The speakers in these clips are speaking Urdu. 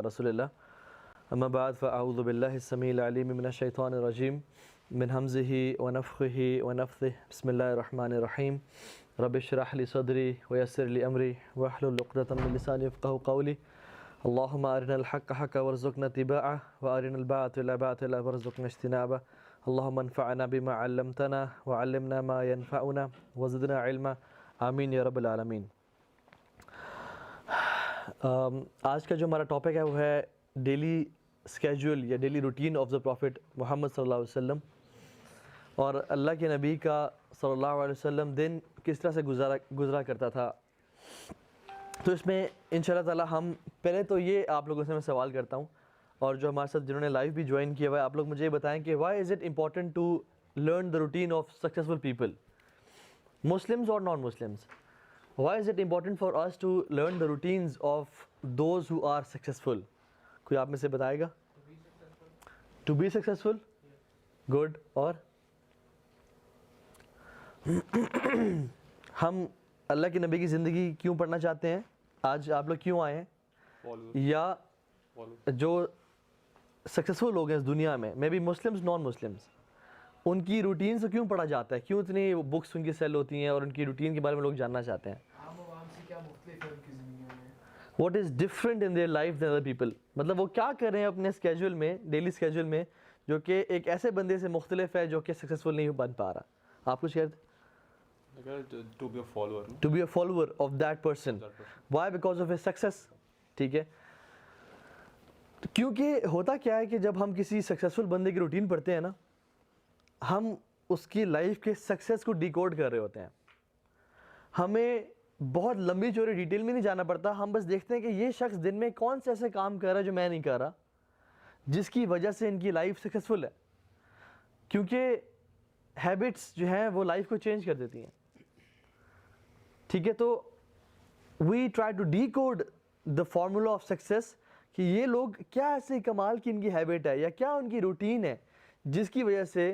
رسول اللہ اما بعد فاعوذ باللہ السمیع العلیم من الشیطان الرجیم من حمزہ ونفخہ ونفثہ بسم اللہ الرحمن الرحیم رب اشرح لی صدری ویسر لی امری واحلل عقدۃ من لسانی یفقہوا قولی اللہم ارنا الحق حقا وارزقنا اتباعہ وارنا الباطل باطلا وارزقنا اجتنابہ اللہم انفعنا بما علمتنا وعلمنا ما ينفعنا وزدنا علما آمین یا رب العالمین۔ آج کا جو ہمارا ٹاپک ہے وہ ہے ڈیلی اسکیجول یا daily routine of the prophet Muhammad صلی اللہ علیہ وسلم، اور اللہ کے نبی کا صلی اللہ علیہ وسلم دن کس طرح سے گزرا کرتا تھا۔ تو اس میں انشاءاللہ تعالی ہم پہلے تو یہ آپ لوگوں سے میں سوال کرتا ہوں، اور جو ہمارے ساتھ جنہوں نے لائیو بھی جوائن کیا ہوا ہے آپ لوگ مجھے یہ بتائیں کہ why is it important to learn the routine of successful people, Muslims or non-Muslims? Why is it important for us to learn the routines of those who are successful? کوئی آپ میں سے بتائے گا؟ To be successful? Good. اور ہم اللہ کے نبی کی زندگی کیوں پڑھنا چاہتے ہیں؟ آج آپ لوگ کیوں آئے ہیں؟ یا جو سکسیزفل لوگ ہیں اس دنیا میں، may be muslims non muslims, ان کی روٹین سے کیوں پڑھا جاتا ہے؟ کیوں اتنی بکس ان کی سیل ہوتی ہیں اور ان کی روٹین کے بارے میں لوگ جاننا چاہتے ہیں؟ عام عوام سے کیا مختلف ہے ان کی زندگی میں؟ What is different in their life than other people, مطلب وہ کیا کر رہے ہیں اپنے اسکیجول میں، ڈیلی اسکیجول میں، جو کہ ایک ایسے بندے سے مختلف ہے جو کہ سکسیزفل نہیں بن پا رہا۔ آپ کچھ کہتے ہیں؟ to be a follower, no? To be a follower of that person. Why? Because of his success. ٹھیک ہے، کیونکہ ہوتا کیا ہے کہ جب ہم کسی سکسیزفل بندے کی روٹین پڑھتے ہیں نا، ہم اس کی لائف کے سکسیس کو ڈیکوڈ کر رہے ہوتے ہیں۔ ہمیں بہت لمبی چوڑی ڈیٹیل میں نہیں جانا پڑتا، ہم بس دیکھتے ہیں کہ یہ شخص دن میں کون سے ایسے کام کر رہا ہے جو میں نہیں کر رہا، جس کی وجہ سے ان کی لائف سکسیزفل ہے، کیونکہ ہیبٹس جو ہیں وہ لائف کو چینج کر دیتی ہیں۔ ٹھیک ہے، تو we try to decode the formula of success, کہ یہ لوگ کیا ایسے کمال کی ان کی ہیبٹ ہے یا کیا ان کی روٹین ہے جس کی وجہ سے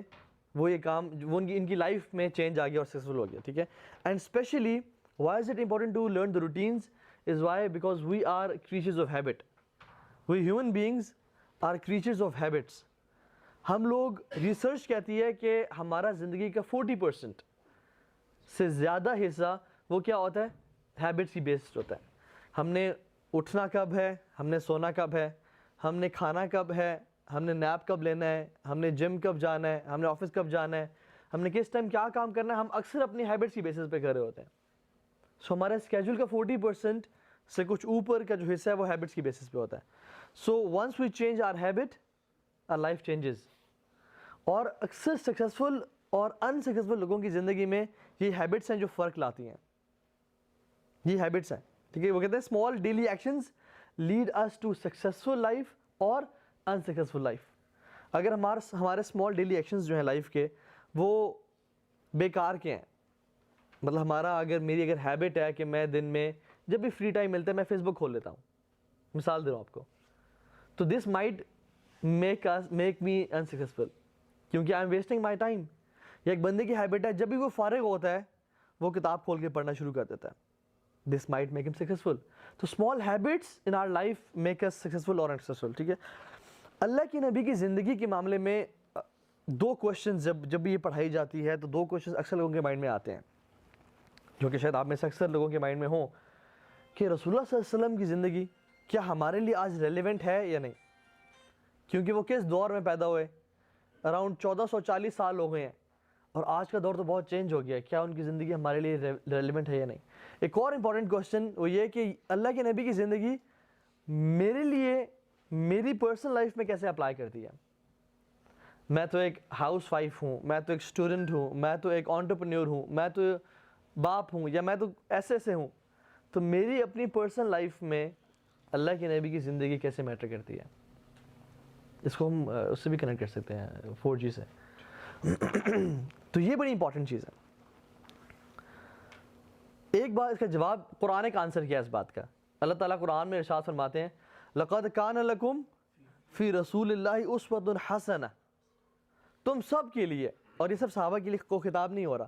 وہ یہ کام وہ ان کی لائف میں چینج آ گیا اور سکسیزفل ہو گیا۔ ٹھیک ہے، and specially why is it important to learn the routines is why because we are creatures of habit, we human beings are creatures of habits. ہم لوگ، ریسرچ کہتی ہے کہ ہمارا زندگی کا 40% سے زیادہ حصہ وہ کیا ہوتا ہے؟ ہیبٹس کی بیسڈ ہوتا ہے۔ ہم نے اٹھنا کب ہے، ہم نے سونا کب ہے، ہم نے کھانا کب ہے، ہم نے نیپ کب لینا ہے، ہم نے جم کب جانا ہے، ہم نے آفس کب جانا ہے، ہم نے کس ٹائم کیا کام کرنا ہے، ہم اکثر اپنی ہیبٹس کی بیسس پہ کر رہے ہوتے ہیں۔ سو ہمارے اسکیجول کا 40% سے کچھ اوپر کا جو حصہ ہے وہ ہیبٹس کی بیسس پہ ہوتا ہے۔ So once we change our habit, our life changes. اور اکثر سکسیزفل اور انسکسیزفل لوگوں کی زندگی میں یہ ہیبٹس ہیں جو فرق لاتی ہیں، یہ ہیبٹس ہیں۔ ٹھیک ہے، وہ کہتے ہیں small daily actions lead us to successful life اور انسکسیزفل لائف۔ اگر ہمارے اسمال ڈیلی ایکشنز جو ہیں لائف کے وہ بیکار کے ہیں، مطلب میری اگر ہیبٹ ہے کہ میں دن میں جب بھی فری ٹائم ملتا ہے میں فیس بک کھول لیتا ہوں، مثال دے رہا ہوں آپ کو، تو this might make me unsuccessful, کیونکہ I am wasting my time. یا ایک بندے کی ہیبٹ ہے جب بھی وہ فارغ ہوتا ہے وہ کتاب کھول کے پڑھنا شروع کر دیتا ہے، دس مائٹ میک ہم سکسیزفل۔ تو small habits in our life make us successful اور انسکسیزفل۔ ٹھیک ہے، اللہ کی نبی کی زندگی کے معاملے میں دو کوشچنز جب بھی یہ پڑھائی جاتی ہے تو دو کوشچنز اکثر لوگوں کے مائنڈ میں آتے ہیں، جو کہ شاید آپ میں سے اکثر لوگوں کے مائنڈ میں ہوں، کہ رسول اللہ صلی اللہ علیہ وسلم کی زندگی کیا ہمارے لیے آج ریلیونٹ ہے یا نہیں، کیونکہ وہ کس دور میں پیدا ہوئے، اراؤنڈ 1440 سال ہو گئے ہیں، اور آج کا دور تو بہت چینج ہو گیا ہے، کیا ان کی زندگی ہمارے لیے ریلیونٹ ہے یا نہیں۔ ایک اور امپورٹنٹ کوشچن وہ یہ کہ اللہ کے نبی کی زندگی میرے لیے میری پرسنل لائف میں کیسے اپلائی کرتی ہے۔ میں تو ایک ہاؤس وائف ہوں، میں تو ایک اسٹوڈنٹ ہوں، میں تو ایک انٹرپرینیور ہوں، میں تو باپ ہوں، یا میں تو ایسے ہوں، تو میری اپنی پرسنل لائف میں اللہ کے نبی کی زندگی کیسے میٹر کرتی ہے۔ اس کو ہم اس سے بھی کنیکٹ کر سکتے ہیں 4G سے۔ تو یہ بڑی امپورٹنٹ چیز ہے۔ ایک بات اس کا جواب قرآن کا آنسر کیا اس بات کا، اللہ تعالیٰ قرآن میں ارشاد فرماتے ہیں لَقَدْ كَانَ لَكُمْ فِي رَسُولِ اللَّهِ أُسْوَةٌ حَسَنَةٌ، تم سب کے لیے، اور یہ سب صحابہ کے لیے کو خطاب نہیں ہو رہا،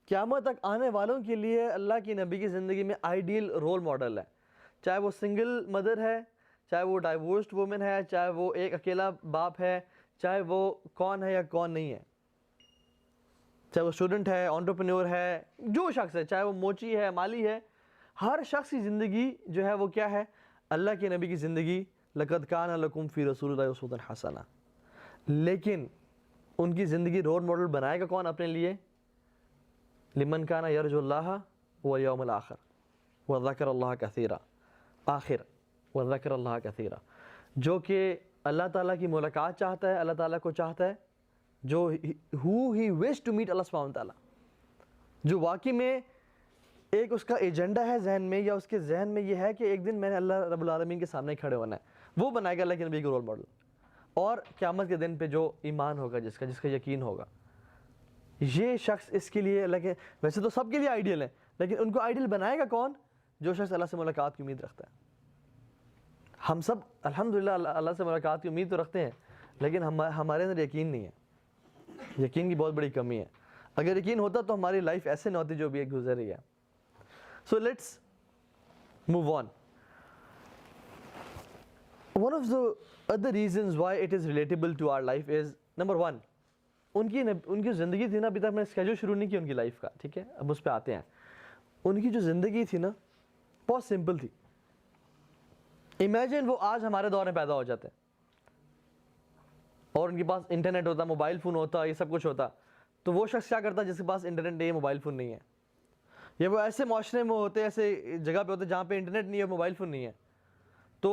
قیامت تک آنے والوں کے لیے اللہ کی نبی کی زندگی میں آئیڈیل رول ماڈل ہے، چاہے وہ سنگل مدر ہے، چاہے وہ ڈائیورسڈ وومن ہے, چاہے وہ ایک اکیلا باپ ہے, چاہے وہ کون ہے یا کون نہیں ہے, چاہے وہ اسٹوڈنٹ ہے, انٹرپرینور ہے, جو شخص ہے, چاہے وہ موچی ہے, مالی ہے, ہر شخص کی زندگی جو ہے وہ کیا ہے, اللہ کے نبی کی زندگی, لقد کان لکم فی رسول اللہ اسوۃ حسنہ. لیکن ان کی زندگی رول ماڈل بنائے گا کون اپنے لیے؟ لمن کان یرجو اللہ والیوم الآخر وذکر اللہ کثیرا, آخر وذکر اللہ کثیرا, جو کہ اللہ تعالیٰ کی ملاقات چاہتا ہے, اللہ تعالیٰ کو چاہتا ہے, جو who he wish to meet اللہ سبحانہ وتعالیٰ, جو واقعی میں ایک اس کا ایجنڈا ہے ذہن میں, یا اس کے ذہن میں یہ ہے کہ ایک دن میں نے اللہ رب العالمین کے سامنے کھڑے ہونا ہے, وہ بنائے گا اللہ کے نبی کا رول ماڈل. اور قیامت کے دن پہ جو ایمان ہوگا, جس کا یقین ہوگا, یہ شخص اس کے لیے اللہ کے, ویسے تو سب کے لیے آئیڈیل ہے, لیکن ان کو آئیڈیل بنائے گا کون؟ جو شخص اللہ سے ملاقات کی امید رکھتا ہے. ہم سب الحمدللہ اللہ سے ملاقات کی امید تو رکھتے ہیں, لیکن ہمارے اندر یقین نہیں ہے. یقین کی بہت بڑی کمی ہے. اگر یقین ہوتا تو ہماری لائف ایسے نہ ہوتی جو بھی ایک گزر رہی ہے. So let's move on. One of the other reasons why it is relatable to our life is number one, ان کی زندگی تھی نا, ابھی تک میں نے اسکیجول شروع نہیں کی ان کی لائف کا, ٹھیک ہے, اب اس پہ آتے ہیں. ان کی جو زندگی تھی نا بہت سمپل تھی. امیجن وہ آج ہمارے دور میں پیدا ہو جاتے ہیں اور ان کے پاس انٹرنیٹ ہوتا, موبائل فون ہوتا, یہ سب کچھ ہوتا, تو وہ شخص کیا کرتا جس کے پاس انٹرنیٹ نہیں ہے, موبائل فون نہیں ہے, یا وہ ایسے معاشرے میں ہوتے, ایسے جگہ پہ ہوتے جہاں پہ انٹرنیٹ نہیں ہے, موبائل فون نہیں ہے, تو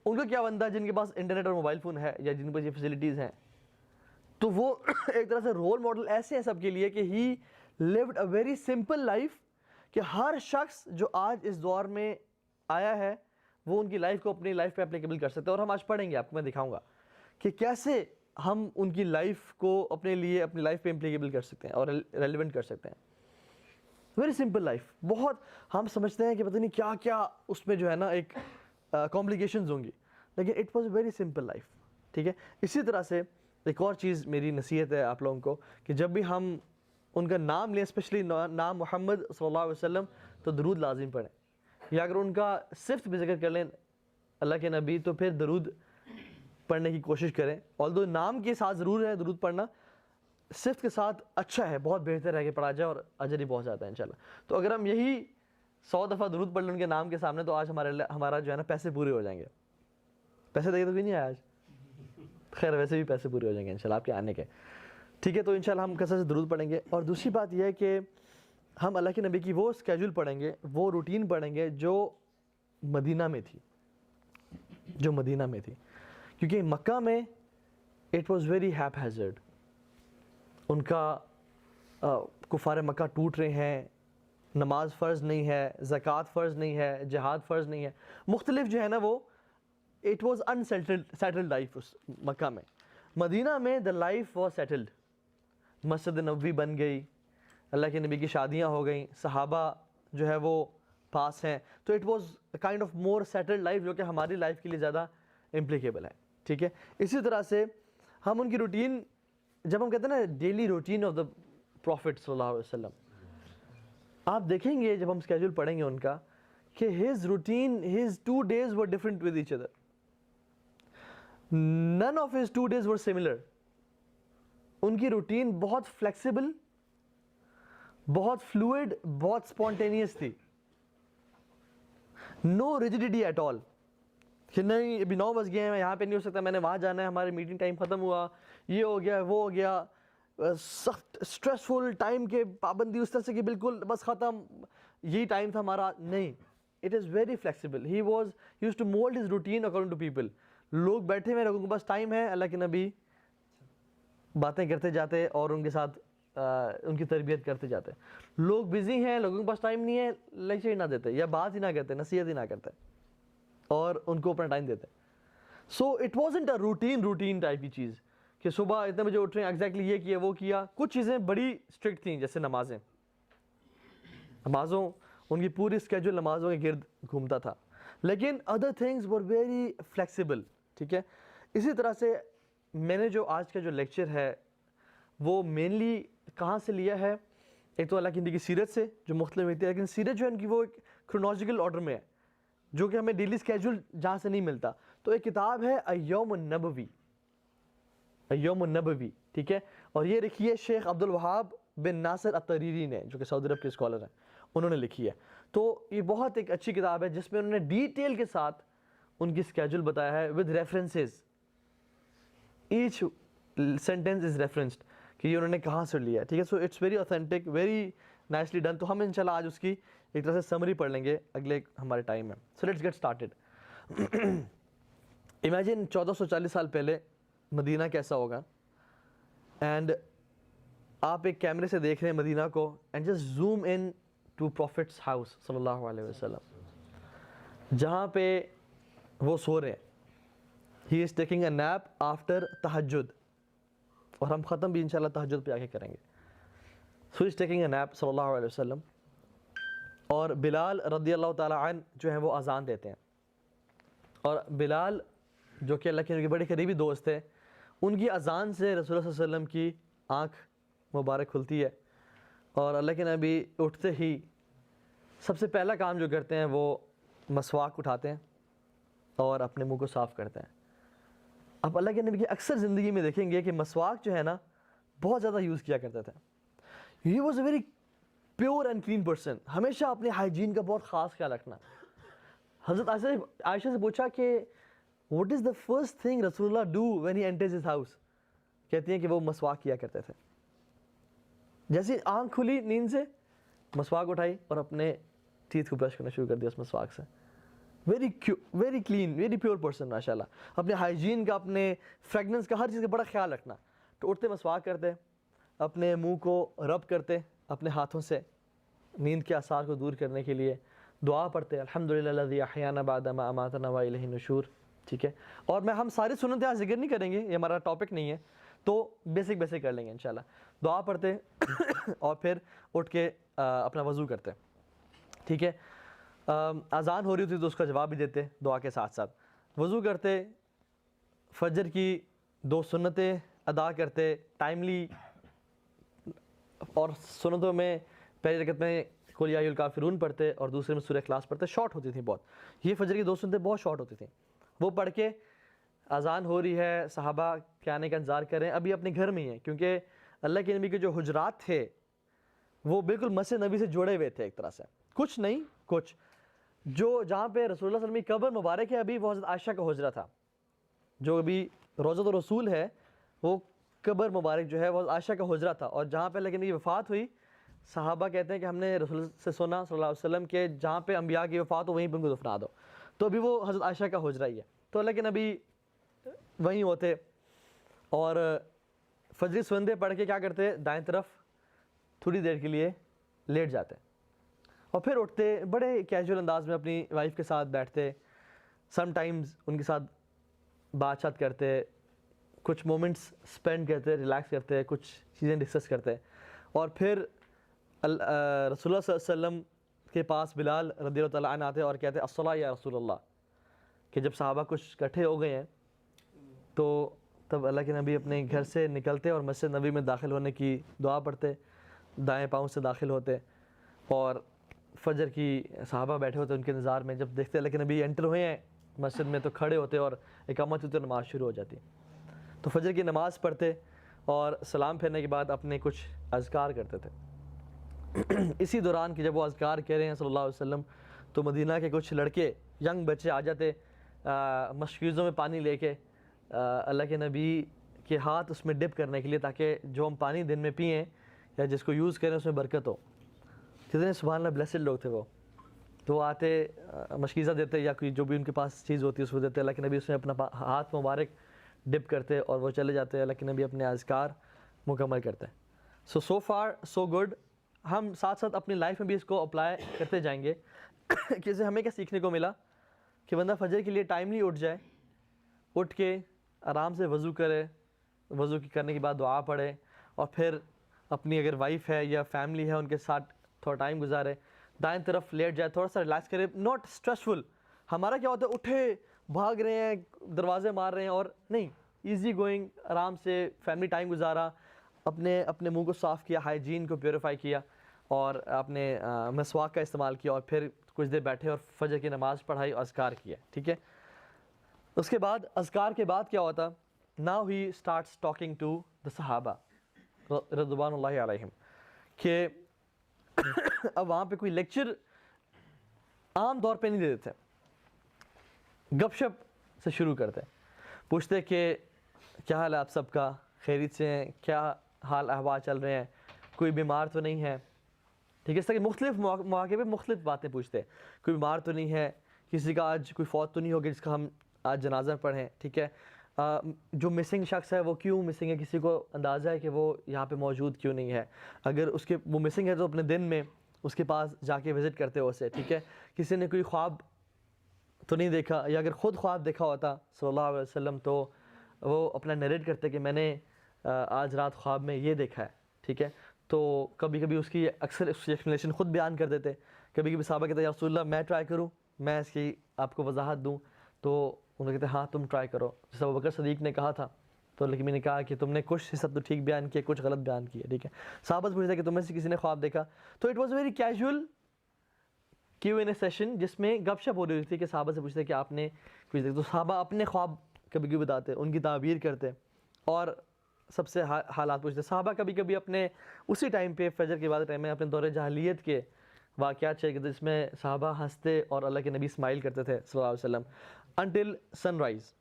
ان کا کیا بنتا ہے جن کے پاس انٹرنیٹ اور موبائل فون ہے یا جن کے پاس یہ فیسلٹیز ہیں؟ تو وہ ایک طرح سے رول ماڈل ایسے ہیں سب کے لیے کہ he lived a very simple life, کہ ہر شخص جو آج اس دور میں آیا ہے وہ ان کی لائف کو اپنی لائف پہ اپلیکیبل کر سکتے ہیں. اور ہم آج پڑھیں گے, آپ کو میں دکھاؤں گا کہ کیسے ہم ان کی لائف کو اپنے لیے اپنی لائف پہ امپلیکیبل کر سکتے ہیں اور ریلیونٹ کر سکتے ہیں. Very simple life. بہت ہم سمجھتے ہیں کہ پتہ نہیں کیا کیا اس میں جو ہے نا ایک کمپلیکیشنز ہوں گی, لیکن it was a very simple life. ٹھیک ہے. اسی طرح سے ایک اور چیز میری نصیحت ہے آپ لوگوں کو کہ جب بھی ہم ان کا نام لیں, اسپیشلی نام محمد صلی اللہ علیہ وسلم, تو درود لازم پڑھیں, یا اگر ان کا صفت بھی ذکر کر لیں اللہ کے نبی, تو پھر درود پڑھنے کی کوشش کریں. آلدو نام کے ساتھ ضرور ہے درود پڑھنا, صفت کے ساتھ اچھا ہے, بہت بہتر ہے کہ پڑھا جائے اور اجر ہی بہت جاتا ہے انشاءاللہ. تو اگر ہم یہی 100 دفعہ درود پڑھ لیں ان کے نام کے سامنے, تو آج ہمارا جو ہے نا پیسے پورے ہو جائیں گے. پیسے دیکھے تو کوئی نہیں آیا آج, خیر ویسے بھی پیسے پورے ہو جائیں گے انشاءاللہ آپ کے آنے کے. ٹھیک ہے. تو انشاءاللہ ہم کثرت سے درود پڑھیں گے. اور دوسری بات یہ ہے کہ ہم اللہ کے نبی کی وہ اسکیجول پڑھیں گے, وہ روٹین پڑھیں گے جو مدینہ میں تھی, کیونکہ مکہ میں it was very haphazard. ان کا کفار مکہ ٹوٹ رہے ہیں, نماز فرض نہیں ہے, زکوٰۃ فرض نہیں ہے, جہاد فرض نہیں ہے, مختلف جو ہے نا وہ اٹ واز انسیٹلڈ لائف اس مکہ میں. مدینہ میں the life was settled. Masjid Nabawi بن گئی, اللہ کے نبی کی شادیاں ہو گئیں, صحابہ جو ہے وہ پاس ہیں, تو it was kind of more settled life, جو کہ ہماری لائف کے لیے زیادہ امپلیکیبل ہے. ٹھیک ہے. اسی طرح سے ہم ان کی روٹین, جب ہم کہتے ہیں نا daily routine of the prophet صلی اللہ علیہ وسلم, آپ دیکھیں گے جب ہم اسکیجول پڑھیں گے ان کا کہ his routine, his 2 days were different with each other. None of his 2 days were similar. ان کی روٹین بہت فلیکسیبل, بہت فلوئڈ, بہت اسپونٹینیس تھی. نو ریجیڈیٹی ایٹ آل, کہ نہیں ابھی 9 بج گئے ہیں, میں یہاں پہ نہیں ہو سکتا, میں نے وہاں جانا ہے, ہمارے میٹنگ ٹائم ختم ہوا, یہ ہو گیا وہ ہو گیا, سخت اسٹریسفل ٹائم کے پابندی اس طرح سے کہ بالکل بس ختم, یہی ٹائم تھا ہمارا. نہیں, it is very flexible. He was use to mould his routine according to people. لوگ بیٹھے ہوئے, لوگوں کے پاس ٹائم ہے, اللہ کے نبی باتیں کرتے جاتے اور ان کے ساتھ ان کی تربیت کرتے جاتے. لوگ بزی ہیں, لوگوں کے پاس ٹائم نہیں ہے, لیکچر ہی نہ دیتے یا بات ہی نہ کرتے, نصیحت ہی نہ کرتے اور ان کو اپنا ٹائم دیتے. So it wasn't a routine type کی چیز کہ صبح اتنے بجے اٹھ رہے ہیں, ایگزیکٹلی یہ کیا وہ کیا. کچھ چیزیں بڑی اسٹرکٹ تھیں, جیسے نمازوں ان کی پوری اسکیجول نمازوں کے گرد گھومتا تھا, لیکن other things were very flexible. ٹھیک ہے. اسی طرح سے میں نے جو آج کا جو لیکچر ہے وہ مینلی کہاں سے لیا ہے, ایک تو اللہ کی نبی کی سیرت سے جو مختلف ہوتی ہے, لیکن سیرت جو ہے ان کی وہ ایک کرونالوجیکل آرڈر میں ہے. جو کہ ہمیں ڈیلی اسکیجول جہاں سے نہیں ملتا. تو ایک کتاب ہے ایوم النبوی, ایوم النبوی, ٹھیک ہے, اور یہ لکھی ہے شیخ عبد الوہاب بن ناصر الطریری نے, جو کہ سعودی عرب کے اسکالر ہیں, انہوں نے لکھی ہے. تو یہ بہت ایک اچھی کتاب ہے جس میں انہوں نے ڈیٹیل کے ساتھ ان کی اسکیجول بتایا ہے with references, each sentence is referenced کہ یہ انہوں نے کہاں سے لیا ہے, ٹھیک ہے. So it's very authentic, very nicely done. تو ہم انشاءاللہ آج اس کی ایک طرح سے سمری پڑھ لیں گے اگلے ہمارے ٹائم میں. So let's get started. Imagine 1440 سال پہلے مدینہ کیسا ہوگا, اینڈ آپ ایک کیمرے سے دیکھ رہے ہیں مدینہ کو, and just zoom in to prophet's house صلی اللہ علیہ وسلم, جہاں پہ وہ سو رہے ہیں. He is taking a nap after تہجد, اور ہم ختم بھی انشاءاللہ تہجد پہ آ کے کریں گے. سو ہی از ٹیکنگ اے نیپ صلی اللہ علیہ وسلم, اور بلال رضی اللہ تعالیٰ عنہ جو ہیں وہ اذان دیتے ہیں. اور بلال جو کہ اللہ کے نبی کے بڑے قریبی دوست تھے, ان کی اذان سے رسول اللہ صلی اللہ علیہ وسلم کی آنکھ مبارک کھلتی ہے, اور اللہ کے نبی اٹھتے ہی سب سے پہلا کام جو کرتے ہیں وہ مسواک اٹھاتے ہیں اور اپنے منہ کو صاف کرتے ہیں. اب اللہ کے نبی کی اکثر زندگی میں دیکھیں گے کہ مسواک جو ہے نا بہت زیادہ یوز کیا کرتے تھے. He was a very pure and clean person, ہمیشہ اپنے ہائیجین کا بہت خاص خیال رکھنا. حضرت عائشہ سے پوچھا کہ what is the first thing رسول اللہ do when he enters his house, کہتی ہیں کہ وہ مسواک کیا کرتے تھے. جیسے آنکھ کھلی نیند سے, مسواک اٹھائی اور اپنے ٹیتھ کو برش کرنا شروع کر دیا اس مسواک سے. Very clean, very pure person ماشاء اللہ. اپنے ہائیجین کا, اپنے فریگننس کا, ہر چیز کا بڑا خیال رکھنا. تو اٹھتے مسواک کرتے, اپنے منہ کو رب کرتے اپنے ہاتھوں سے نیند کے آثار کو دور کرنے کے لیے, دعا پڑھتے الحمدللہ الذی احیانا بعد ما اماتنا والیہ النشور, ٹھیک ہے. اور میں ہم ساری سنتیں آج ذکر نہیں کریں گے, یہ ہمارا ٹاپک نہیں ہے, تو بیسک کر لیں گے انشاءاللہ. دعا پڑھتے اور پھر اٹھ کے اپنا وضو کرتے, ٹھیک ہے. اذان ہو رہی ہوتی تو اس کا جواب بھی دیتے دعا کے ساتھ ساتھ. وضو کرتے, فجر کی 2 سنتیں ادا کرتے ٹائملی, اور سنتوں میں پہلی رکعت میں قل یا ایھا الکافرون پڑھتے اور دوسرے میں سورہ اخلاص پڑھتے. شارٹ ہوتی تھیں بہت, یہ فجر کی 2 سنتیں بہت شارٹ ہوتی تھیں. وہ پڑھ کے اذان ہو رہی ہے, صحابہ کے آنے کا انتظار کریں, ابھی اپنے گھر میں ہی ہیں, کیونکہ اللہ کے نبی کے جو حجرات تھے وہ بالکل مسجد نبی سے جڑے ہوئے تھے ایک طرح سے, کچھ نہیں کچھ. جو جہاں پہ رسول اللہ صلی اللہ علیہ وسلم کی قبر مبارک ہے ابھی, وہ حضرت عائشہ کا حجرہ تھا. جو ابھی روضۃ الرسول ہے وہ قبر مبارک جو ہے وہ عائشہ کا حجرہ تھا. اور جہاں پہ اللہ کے نبی کی وفات ہوئی, صحابہ کہتے ہیں کہ ہم نے رسول سے سنا صلی اللہ علیہ وسلم کے جہاں پہ انبیاء کی وفات ہو وہیں پہ ان کو دفنا دو. تو ابھی وہ حضرت عائشہ کا حجرہ ہی ہے. تو اللہ کے نبی وہیں ہوتے اور فجری سنتیں پڑھ کے کیا کرتے, دائیں طرف تھوڑی دیر کے لیے لیٹ جاتے, اور پھر اٹھتے بڑے کیجول انداز میں اپنی وائف کے ساتھ بیٹھتے, سم ٹائمز ان کے ساتھ بات چیت کرتے, کچھ مومنٹس اسپینڈ کرتے, ریلیکس کرتے, کچھ چیزیں ڈسکس کرتے. اور پھر رسول اللہ صلی اللہ علیہ وسلم کے پاس بلال رضی اللہ تعالیٰ عنہ آتے اور کہتے الصلاۃ یا رسول اللہ, کہ جب صحابہ کچھ اکٹھے ہو گئے ہیں تو تب اللہ کے نبی اپنے گھر سے نکلتے اور مسجد نبی میں داخل ہونے کی دعا پڑھتے, دائیں پاؤں سے داخل ہوتے, اور فجر کی صحابہ بیٹھے ہوتے ان کے انتظار میں. جب دیکھتے اللہ کے نبی انٹر ہوئے ہیں مسجد میں تو کھڑے ہوتے اور اقامت ہوتی, نماز شروع ہو جاتی. تو فجر کی نماز پڑھتے اور سلام پھیرنے کے بعد اپنے کچھ اذکار کرتے تھے. اسی دوران کہ جب وہ اذکار کہہ رہے ہیں صلی اللہ علیہ وسلم, تو مدینہ کے کچھ لڑکے ینگ بچے آ جاتے مشکیزوں میں پانی لے کے, اللہ کے نبی کے ہاتھ اس میں ڈپ کرنے کے لیے, تاکہ جو ہم پانی دن میں پئیں یا جس کو یوز کریں اس میں برکت ہو. کتنے سبحان اللہ بلیسڈ لوگ تھے وہ. تو وہ آتے مشکیزہ دیتے یا کوئی جو بھی ان کے پاس چیز ہوتی ہے اس کو دیتے, اللہ کے نبی اس میں اپنا ہاتھ مبارک ڈپ کرتے اور وہ چلے جاتے, اللہ کے نبی اپنے اذکار مکمل کرتے. سو فار سو گڈ. ہم ساتھ ساتھ اپنی لائف میں بھی اس کو اپلائی کرتے جائیں گے کہ اسے ہمیں کیا سیکھنے کو ملا, کہ بندہ فجر کے لیے ٹائملی اٹھ جائے, اٹھ کے آرام سے وضو کرے, وضو کرنے کے بعد دعا پڑھے, اور پھر اپنی اگر وائف ہے یا فیملی ہے ان کے ساتھ تھوڑا ٹائم گزارے, دائیں طرف لیٹ جائے, تھوڑا سا ریلیکس کرے, ناٹ اسٹریسفل. ہمارا کیا ہوتا ہے اٹھے بھاگ رہے ہیں, دروازے مار رہے ہیں, اور نہیں, ایزی گوئنگ, آرام سے فیملی ٹائم گزارا, اپنے منہ کو صاف کیا, ہائیجین کو پیوریفائی کیا, اور اپنے مسواک کا استعمال کیا, اور پھر کچھ دیر بیٹھے اور فجر کی نماز پڑھائی اور اذکار کیا. ٹھیک ہے, اس کے بعد اذکار کے بعد کیا ہوتا, now he starts talking to the صحابہ رضوان اللہ علیہم, کہ اب وہاں پہ کوئی لیکچر عام طور پہ نہیں دے دیتے, گپ شپ سے شروع کرتے, پوچھتے کہ کیا حال ہے آپ سب کا, خیریت سے ہیں, کیا حال احوال چل رہے ہیں, کوئی بیمار تو نہیں ہے. ٹھیک ہے, اس طرح کے مختلف مواقع پہ مختلف باتیں پوچھتے, کوئی بیمار تو نہیں ہے, کسی کا آج کوئی فوت تو نہیں ہوگی جس کا ہم آج جنازہ پڑھیں. ٹھیک ہے, جو مسنگ شخص ہے وہ کیوں مسنگ ہے, کسی کو اندازہ ہے کہ وہ یہاں پہ موجود کیوں نہیں ہے, اگر اس کے وہ مسنگ ہے تو اپنے دن میں اس کے پاس جا کے وزٹ کرتے ہو اسے. ٹھیک ہے, کسی نے کوئی خواب تو نہیں دیکھا, یا اگر خود خواب دیکھا ہوتا صلی اللہ علیہ وسلم تو وہ اپنا نریٹ کرتے کہ میں نے آج رات خواب میں یہ دیکھا ہے. ٹھیک ہے, تو کبھی کبھی اس کی اکثر اس کی ایکسپلینیشن خود بیان کر دیتے, کبھی کبھی صحابہ کہتے ہیں یا رسول اللہ میں ٹرائی کروں, میں اس کی آپ کو وضاحت دوں, تو انہوں نے کہتے ہیں ہاں تم ٹرائی کرو, جیسے ابوبکر صدیق نے کہا تھا, تو لیکن میں نے کہا کہ تم نے کچھ حصہ تو ٹھیک بیان کیا, کچھ غلط بیان کیا. ٹھیک ہے, صحابہ پوچھتے ہیں کہ تمہیں سے کسی نے خواب دیکھا, تو it was a very casual Q and A session جس میں گپ شپ ہو رہی تھی کہ صحابہ سے پوچھتے کہ آپ نے کچھ دیکھا, تو صحابہ اپنے خواب کبھی کبھی بتاتے, ان کی تعبیر کرتے اور سب سے حالات پوچھتے. صحابہ کبھی کبھی اپنے اسی ٹائم پہ فجر کے بعد ٹائم میں اپنے دور جاہلیت کے واقعات شیئر کرتے, جس میں صحابہ ہنستے اور اللہ کے نبی اسمائل کرتے تھے صلی اللہ علیہ وسلم انٹل سن رائز.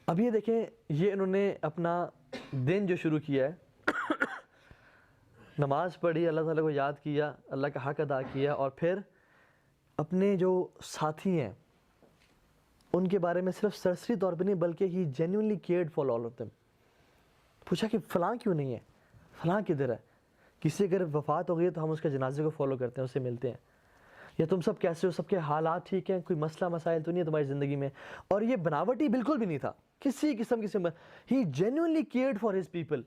اب یہ دیکھیں, یہ انہوں نے اپنا دن جو شروع کیا ہے, نماز پڑھی, اللہ تعالیٰ کو یاد کیا, اللہ کا حق ادا کیا, اور پھر اپنے جو ساتھی ہیں ان کے بارے میں صرف سرسری طور پہ نہیں بلکہ he genuinely cared for all of them. پوچھا کہ فلاں کیوں نہیں ہے, فلاں کدھر ہے, کسی اگر وفات ہو گئی تو ہم اس کے جنازے کو فالو کرتے ہیں, اس سے ملتے ہیں, یا تم سب کیسے ہو, سب کے حالات ٹھیک ہیں, کوئی مسئلہ مسائل تو نہیں ہے تمہاری زندگی میں. اور یہ بناوٹی بالکل بھی نہیں تھا کسی قسم he genuinely cared for his people,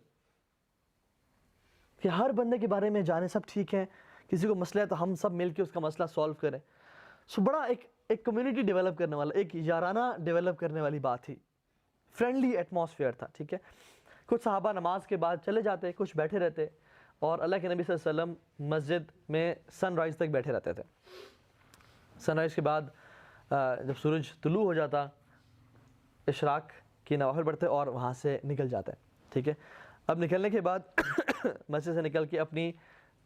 کہ ہر بندے کے بارے میں جانے سب ٹھیک ہیں, کسی کو مسئلہ ہے تو ہم سب مل کے اس کا مسئلہ سولو کریں. سو بڑا ایک کمیونٹی ڈیولپ کرنے والا, ایک یارانہ ڈیولپ کرنے والی بات تھی, فرینڈلی ایٹماسفیئر تھا. ٹھیک ہے, کچھ صحابہ نماز کے بعد چلے جاتے, کچھ بیٹھے رہتے, اور اللہ کے نبی صلی اللہ علیہ وسلم مسجد میں سن رائز تک بیٹھے رہتے تھے. سن رائز کے بعد جب سورج طلوع ہو جاتا, اشراق کی نوافل پڑھتے اور وہاں سے نکل جاتے. ٹھیک ہے, اب نکلنے کے بعد مسجد سے نکل کے اپنی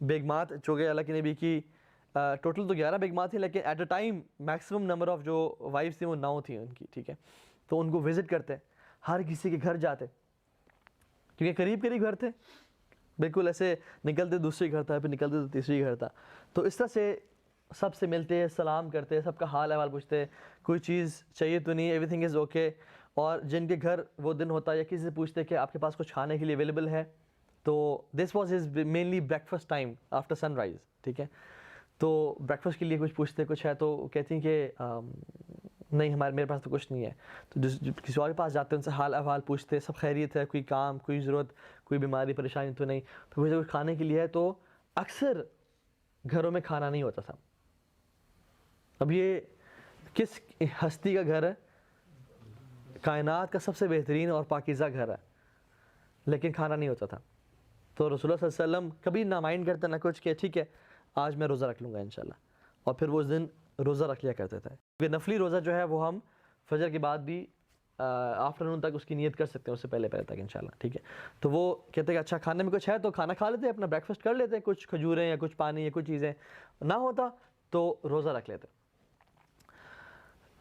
بیگمات, جو کہ اللہ کے نبی کی ٹوٹل تو 11 بیگمات تھیں, لیکن at a time maximum number of جو وائفس تھیں وہ 9 تھیں ان کی. ٹھیک ہے, تو ان کو وزٹ کرتے, ہر کسی کے گھر جاتے, کیونکہ قریب قریب گھر تھے, بالکل ایسے نکلتے دوسری گھر تھا, پھر نکلتے تو تیسری گھر تھا. تو اس طرح سے سب سے ملتے, سلام کرتے, سب کا حال احوال پوچھتے, کوئی چیز چاہیے تو نہیں, ایوری تھنگ از اوکے. اور جن کے گھر وہ دن ہوتا یا کسی سے پوچھتے کہ آپ کے پاس کچھ کھانے کے لیے اویلیبل ہے, تو this was his mainly breakfast time after sunrise. ٹھیک ہے, تو بریک فاسٹ کے لیے کچھ پوچھتے, کچھ ہے تو کہتی ہیں کہ نہیں میرے پاس تو کچھ نہیں ہے. تو کسی اور کے پاس جاتے, ان سے حال احوال پوچھتے, سب خیریت ہے, کوئی کام, کوئی ضرورت, کوئی بیماری پریشانی تو نہیں. تو کچھ کھانے کے لیے ہے, تو اکثر گھروں میں کھانا نہیں ہوتا تھا. اب یہ کس ہستی کا گھر ہے, کائنات کا سب سے بہترین اور پاکیزہ گھر ہے, لیکن کھانا نہیں ہوتا تھا. تو رسول اللہ صلی اللہ علیہ وسلم کبھی نہ مائنڈ کرتے نہ کچھ, کہ ٹھیک ہے آج میں روزہ رکھ لوں گا انشاءاللہ, اور پھر وہ اس دن روزہ رکھ لیا کرتے تھے. کیونکہ نفلی روزہ جو ہے وہ ہم فجر کے بعد بھی آفٹر نون تک اس کی نیت کر سکتے ہیں, اس سے پہلے تک انشاءاللہ. ٹھیک ہے, تو وہ کہتے ہیں کہ اچھا کھانے میں کچھ ہے تو کھانا کھا لیتے, اپنا بریک فاسٹ کر لیتے, کچھ کھجوریں یا کچھ پانی یا کچھ چیزیں, نہ ہوتا تو روزہ رکھ لیتے.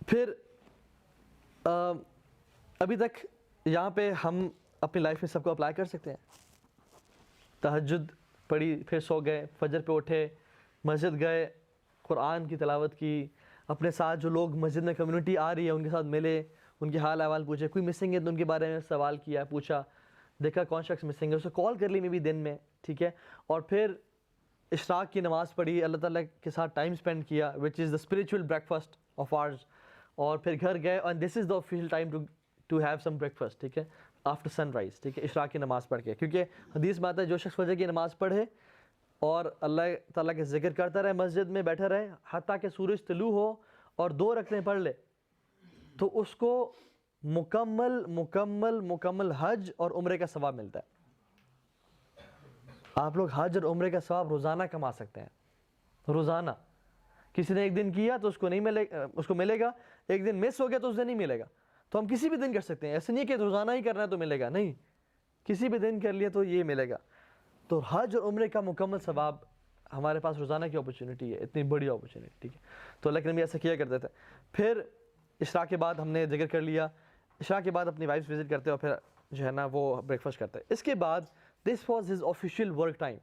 پھر ابھی تک یہاں پہ ہم اپنی لائف میں سب کو اپلائی کر سکتے ہیں. تہجد پڑھی, پھر سو گئے, فجر پہ اٹھے, مسجد گئے, قرآن کی تلاوت کی, اپنے ساتھ جو لوگ مسجد میں کمیونٹی آ رہی ہے ان کے ساتھ ملے, ان کے حال احوال پوچھے, کوئی مسنگ ہے تو ان کے بارے میں سوال کیا, پوچھا, دیکھا کون شخص مسنگ ہے, اسے کال کر لی میں بھی دن میں. ٹھیک ہے, اور پھر اشراق کی نماز پڑھی, اللہ تعالیٰ کے ساتھ ٹائم اسپینڈ کیا, which is the spiritual breakfast of ours. اور پھر گھر گئے, اور this is the official time to have some breakfast. ٹھیک ہے, آفٹر سن رائز. ٹھیک ہے, اشراق کی نماز پڑھ کے, کیونکہ حدیث میں آتا ہے جو شخص فجر کی نماز پڑھے اور اللہ تعالیٰ کے ذکر کرتا رہے, مسجد میں بیٹھا رہے حتیٰ کہ سورج طلوع ہو اور 2 رکعتیں پڑھ لے, تو اس کو مکمل حج اور عمرے کا ثواب ملتا ہے. آپ لوگ حج اور عمرے کا ثواب روزانہ کما سکتے ہیں, روزانہ. کسی نے ایک دن کیا تو اس کو نہیں ملے اس کو ملے گا, ایک دن مس ہو گیا تو اس دن نہیں ملے گا. تو ہم کسی بھی دن کر سکتے ہیں, ایسے نہیں کہ روزانہ ہی کرنا ہے تو ملے گا, نہیں, کسی بھی دن کر لیا تو یہ ملے گا. تو حج اور عمرے کا مکمل ثواب ہمارے پاس روزانہ کی اپرچونٹی ہے, اتنی بڑی اپرچونٹی, ٹھیک ہے. تو اللہ کے نبی ایسا کیا کرتے تھے. پھر عشاء کے بعد ہم نے ذکر کر لیا, عشاء کے بعد اپنی وائفس وزٹ کرتے اور پھر جو ہے نا وہ بریک فاسٹ کرتے. اس کے بعد دس was his official work time.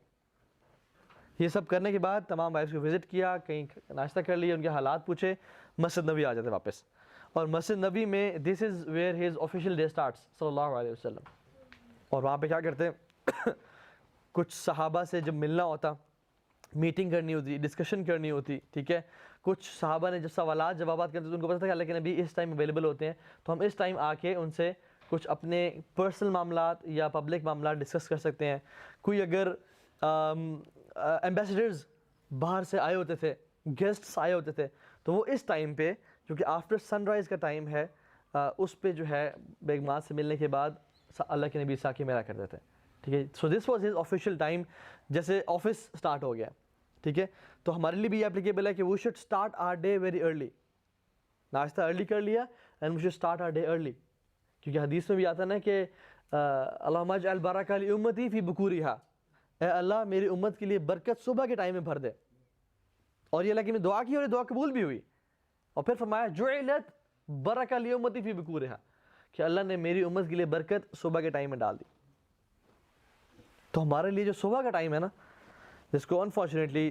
یہ سب کرنے کے بعد تمام وائفس کو وزٹ کیا, کہیں ناشتہ کر لیا, ان کے حالات پوچھے, مسجد نبی آ جاتے واپس. اور مسجد نبی میں this is where his official day starts صلی اللہ علیہ وسلم. اور وہاں پہ کیا کرتے کچھ صحابہ سے جب ملنا ہوتا, میٹنگ کرنی ہوتی, ڈسکشن کرنی ہوتی, ٹھیک ہے. کچھ صحابہ نے جب سوالات جوابات کرتے تو ان کو پتہ تھا کہ اللہ کے نبی اس ٹائم اویلیبل ہوتے ہیں, تو ہم اس ٹائم آ کے ان سے کچھ اپنے پرسنل معاملات یا پبلک معاملات ڈسکس کر سکتے ہیں. کوئی اگر ایمبیسڈرز باہر سے آئے ہوتے تھے, گیسٹس آئے ہوتے تھے, تو وہ اس ٹائم پہ جو کہ آفٹر سن رائز کا ٹائم ہے, اس پہ جو ہے بیگمات سے ملنے کے بعد اللہ کے نبی سا کے میرا کرتے تھے, ٹھیک ہے. So this was his official time. جیسے آفس اسٹارٹ ہو گیا, ٹھیک ہے, تو ہمارے لیے بھی اپلیکیبل ہے کہ we should start our day very early. ناشتہ ارلی کر لیا and we should start our day early, کیونکہ حدیث میں بھی آتا نا کہ اللہم اجعل برکۃ لامتی فی بکورہا, اے اللہ میری امت کے لیے برکت صبح کے ٹائم میں بھر دے. اور یہ اللہ کی میں دعا کی اور یہ دعا قبول بھی ہوئی. اور پھر فرمایا جعلت برکۃ لامتی فی بکورہا, کہ اللہ نے میری امت کے لیے برکت صبح کے ٹائم میں ڈال دی. تو ہمارے لیے جو صبح کا ٹائم ہے نا, جس کو انفارچونیٹلی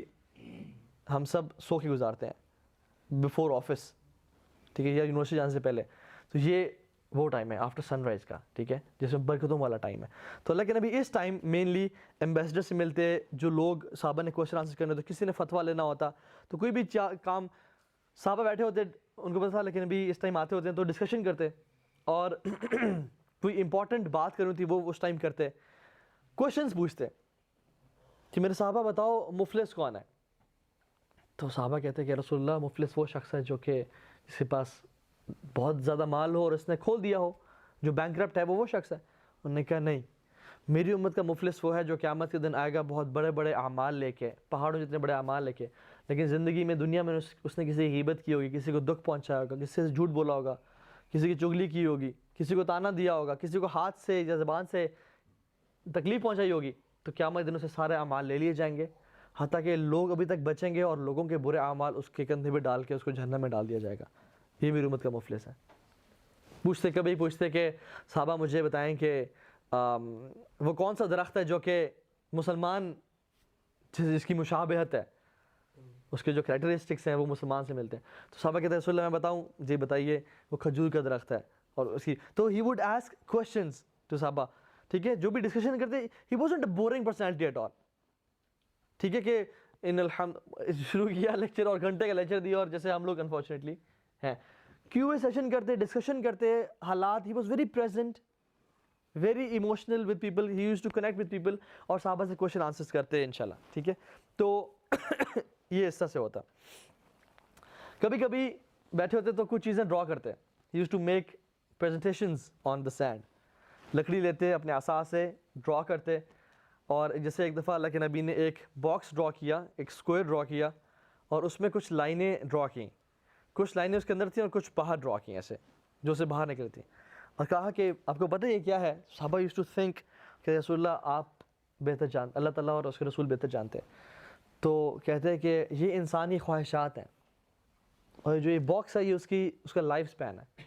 ہم سب سو کے گزارتے ہیں بیفور آفس, ٹھیک ہے, یا یونیورسٹی جانے سے پہلے, تو یہ وہ ٹائم ہے آفٹر سن رائز کا, ٹھیک ہے, جس میں برکتوں والا ٹائم ہے. تو اللہ کے نبی اس ٹائم مینلی ایمبیسڈر سے ملتے, جو لوگ صحابہ نے کوشچن آنسر کرنے ہوتے, کسی نے فتویٰ لینا ہوتا, تو کوئی بھی کام صحابہ بیٹھے ہوتے, ان کو پتہ تھا اللہ کے نبی اس ٹائم آتے ہوتے ہیں, تو ڈسکشن کرتے, اور کوئی امپورٹنٹ بات کرنی تھی وہ اس ٹائم کرتے, کوشچنس پوچھتے کہ میرے صحابہ بتاؤ مفلس کون ہے. تو صحابہ کہتے ہیں کہ رسول اللہ مفلس وہ شخص ہے جو کہ جس کے پاس بہت زیادہ مال ہو اور اس نے کھول دیا ہو, جو بینکرپٹ ہے وہ شخص ہے. انہوں نے کہا نہیں, میری امت کا مفلس وہ ہے جو قیامت کے دن آئے گا بہت بڑے بڑے اعمال لے کے, پہاڑوں جتنے بڑے اعمال لے کے, لیکن زندگی میں دنیا میں اس نے کسی کی غیبت کی ہوگی, کسی کو دکھ پہنچایا ہوگا, کسی سے جھوٹ بولا ہوگا, کسی کی چغلی کی ہوگی, کسی کو تانا دیا ہوگا, کسی کو ہاتھ سے یا زبان سے تکلیف پہنچائی ہوگی, تو قیامت دنوں سے سارے اعمال لے لیے جائیں گے, حتیٰ کہ لوگ ابھی تک بچیں گے اور لوگوں کے برے اعمال اس کے کندھے پہ ڈال کے اس کو جہنم میں ڈال دیا جائے گا. یہ میری امت کا مفلس ہے. کبھی پوچھتے کہ صحابہ مجھے بتائیں کہ وہ کون سا درخت ہے جو کہ مسلمان جس کی مشابہت ہے, اس کے جو کریکٹرسٹکس ہیں وہ مسلمان سے ملتے ہیں. تو صحابہ کہتے ہیں رسول اللہ میں بتاؤں, جی بتائیے, وہ کھجور کا درخت ہے. اور اس کی تو he would ask questions to صحابہ, ٹھیک ہے, جو بھی ڈسکشن کرتے, he wasn't a boring personality at all, ٹھیک ہے, کہ ان شروع کیا لیکچر اور گھنٹے کا لیکچر دیا, اور جیسے ہم لوگ انفارچونیٹلی ہیں کیو اے سیشن کرتے, ڈسکشن کرتے, حالات, he was very present, very emotional with people, he use to connect with people, اور صحابہ سے کوشچن آنسرس کرتے انشاءاللہ, ٹھیک ہے. تو یہ اس طرح سے ہوتا. کبھی کبھی بیٹھے ہوتے تو کچھ چیزیں ڈرا کرتے, he use to make presentations on the sand, لکڑی لیتے اپنے عصا سے ڈرا کرتے. اور جیسے ایک دفعہ اللہ کے نبی نے ایک باکس ڈرا کیا, ایک اسکوئر ڈرا کیا, اور اس میں کچھ لائنیں ڈرا کیں, کچھ لائنیں اس کے اندر تھیں اور کچھ باہر ڈرا کیں ایسے جو اسے باہر نکلی تھیں, اور کہا کہ آپ کو پتہ یہ کیا ہے. صحابہ یوز ٹو تھنک کہ رسول اللہ آپ بہتر جانتے, اللہ تعالیٰ اور اس کے رسول بہتر جانتے ہیں. تو کہتے ہیں کہ یہ انسانی خواہشات ہیں, اور جو یہ باکس ہے یہ اس کا لائف سپین ہے,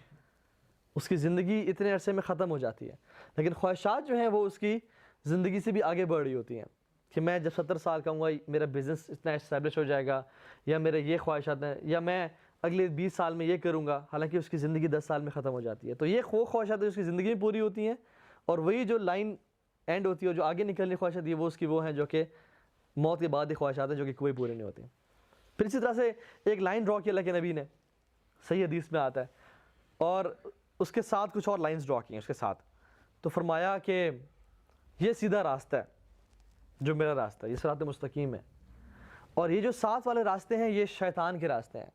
اس کی زندگی اتنے عرصے میں ختم ہو جاتی ہے, لیکن خواہشات جو ہیں وہ اس کی زندگی سے بھی آگے بڑھ رہی ہوتی ہیں, کہ میں جب 70 سال کا ہوں گا میرا بزنس اتنا اسٹیبلش ہو جائے گا, یا میرے یہ خواہشات ہیں, یا میں اگلے 20 سال میں یہ کروں گا, حالانکہ اس کی زندگی 10 سال میں ختم ہو جاتی ہے. تو یہ خواہشات اس کی زندگی میں پوری ہوتی ہیں, اور وہی جو لائن اینڈ ہوتی ہے اور جو آگے نکلنے خواہشات ہے وہ اس کی وہ ہیں جو کہ موت کے بعد ہی خواہشات ہیں جو کہ کوئی پوری نہیں ہوتی. پھر اسی طرح سے ایک لائن ڈرا کی اللہ کے نبی نے, صحیح حدیث میں آتا ہے, اور اس کے ساتھ کچھ اور لائنز ڈرا کی ہیں اس کے ساتھ. تو فرمایا کہ یہ سیدھا راستہ ہے جو میرا راستہ ہے, یہ صراط مستقیم ہے, اور یہ جو ساتھ والے راستے ہیں یہ شیطان کے راستے ہیں,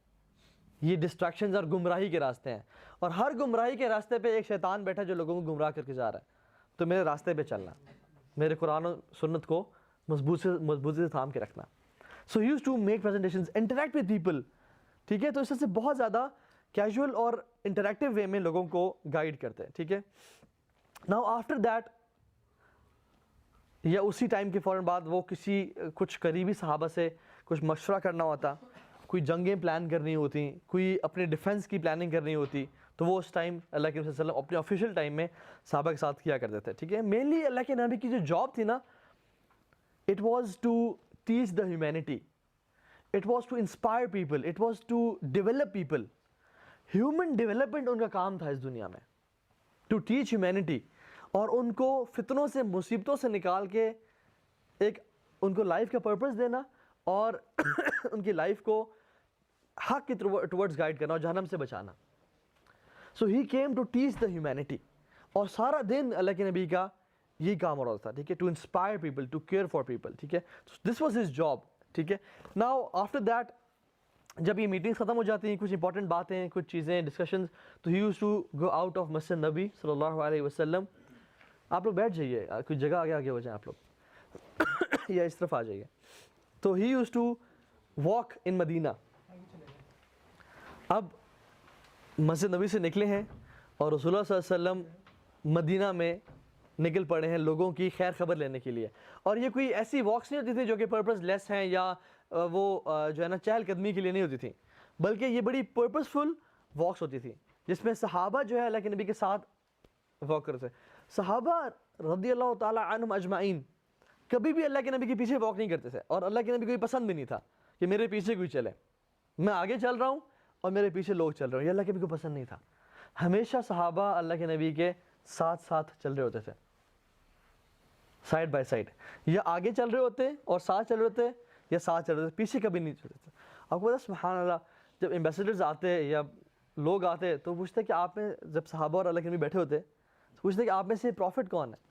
یہ ڈسٹریکشنز اور گمراہی کے راستے ہیں, اور ہر گمراہی کے راستے پہ ایک شیطان بیٹھا جو لوگوں کو گمراہ کر کے جا رہا ہے. تو میرے راستے پہ چلنا, میرے قرآن و سنت کو مضبوطی سے تھام کے رکھنا. So he use to make presentations, interact with people. ٹھیک ہے, تو اس سے بہت زیادہ کیجول اور انٹریکٹیو وے میں لوگوں کو گائیڈ کرتے ہیں. ٹھیک ہے, ناؤ آفٹر دیٹ, یا اسی ٹائم کے فوراً بعد وہ کچھ قریبی صحابہ سے کچھ مشورہ کرنا ہوتا, کوئی جنگیں پلان کرنی ہوتی, کوئی اپنے ڈیفینس کی پلاننگ کرنی ہوتی, تو وہ اس ٹائم اللہ کے نبی صلی اللہ علیہ وسلم اپنے آفیشیل ٹائم میں صحابہ کے ساتھ کیا کرتے تھے. ٹھیک ہے, مینلی اللہ کے نبی کی جو جاب تھی نا, it was to teach the humanity, it was to inspire people, it was to develop people. Human development ان کا کام تھا اس دنیا میں, ٹو ٹیچ ہیومینٹی, اور ان کو فتنوں سے, مصیبتوں سے نکال کے ایک ان کو لائف کا پرپس دینا, اور ان کی لائف کو حق کی ٹورڈز گائیڈ کرنا اور جہنم سے بچانا. So he came to teach the humanity, اور سارا دن اللہ کے نبی کا یہی کام ہو رہا تھا. ٹھیک ہے, to inspire people, to care for people. ٹھیک ہے, دس واز ہز جاب. ٹھیک ہے, ناؤ آفٹر دیٹ, جب یہ میٹنگس ختم ہو جاتی ہیں, کچھ انپورٹنٹ باتیں, کچھ چیزیں, ڈسکشنز, تو he use to go out of مسجد نبی صلی اللہ علیہ وسلم. آپ لوگ بیٹھ جائیے, کچھ جگہ آگے ہو جائیں آپ لوگ, یا اس طرف آ جائیے. تو he use to walk in مدینہ. اب مسجد نبی سے نکلے ہیں اور رسول اللہ صلی اللہ علیہ وسلم مدینہ میں نکل پڑے ہیں لوگوں کی خیر خبر لینے کے لیے. اور یہ کوئی ایسی واکس نہیں ہوتی تھی جو کہ پرپز لیس ہیں, یا وہ جو ہے نا چہل قدمی کے لیے نہیں ہوتی تھی, بلکہ یہ بڑی پرپزفل واکس ہوتی تھی, جس میں صحابہ جو ہے اللہ کے نبی کے ساتھ واک کرتے. صحابہ رضی اللہ تعالی عنہم اجمعین کبھی بھی اللہ کے نبی کے پیچھے واک نہیں کرتے تھے, اور اللہ کے نبی کو یہ پسند بھی نہیں تھا کہ میرے پیچھے کوئی چلے, میں آگے چل رہا ہوں اور میرے پیچھے لوگ چل رہے ہیں. یہ اللہ کے نبی کو پسند نہیں تھا. ہمیشہ صحابہ اللہ کے نبی کے ساتھ ساتھ چل رہے ہوتے تھے, سائڈ بائی سائڈ, یا آگے چل رہے ہوتے اور ساتھ چل رہے ہوتے, یا ساتھ چل رہے ہوتے, پیچھے کبھی نہیں چلتے تھے. آپ کو پتا سبحان اللہ, جب ایمبیسڈرز آتے یا لوگ آتے تو پوچھتے کہ آپ میں, جب صحابہ اور اللہ کے نبی بیٹھے ہوتے تو پوچھتے کہ آپ میں سے پروفٹ کون ہے.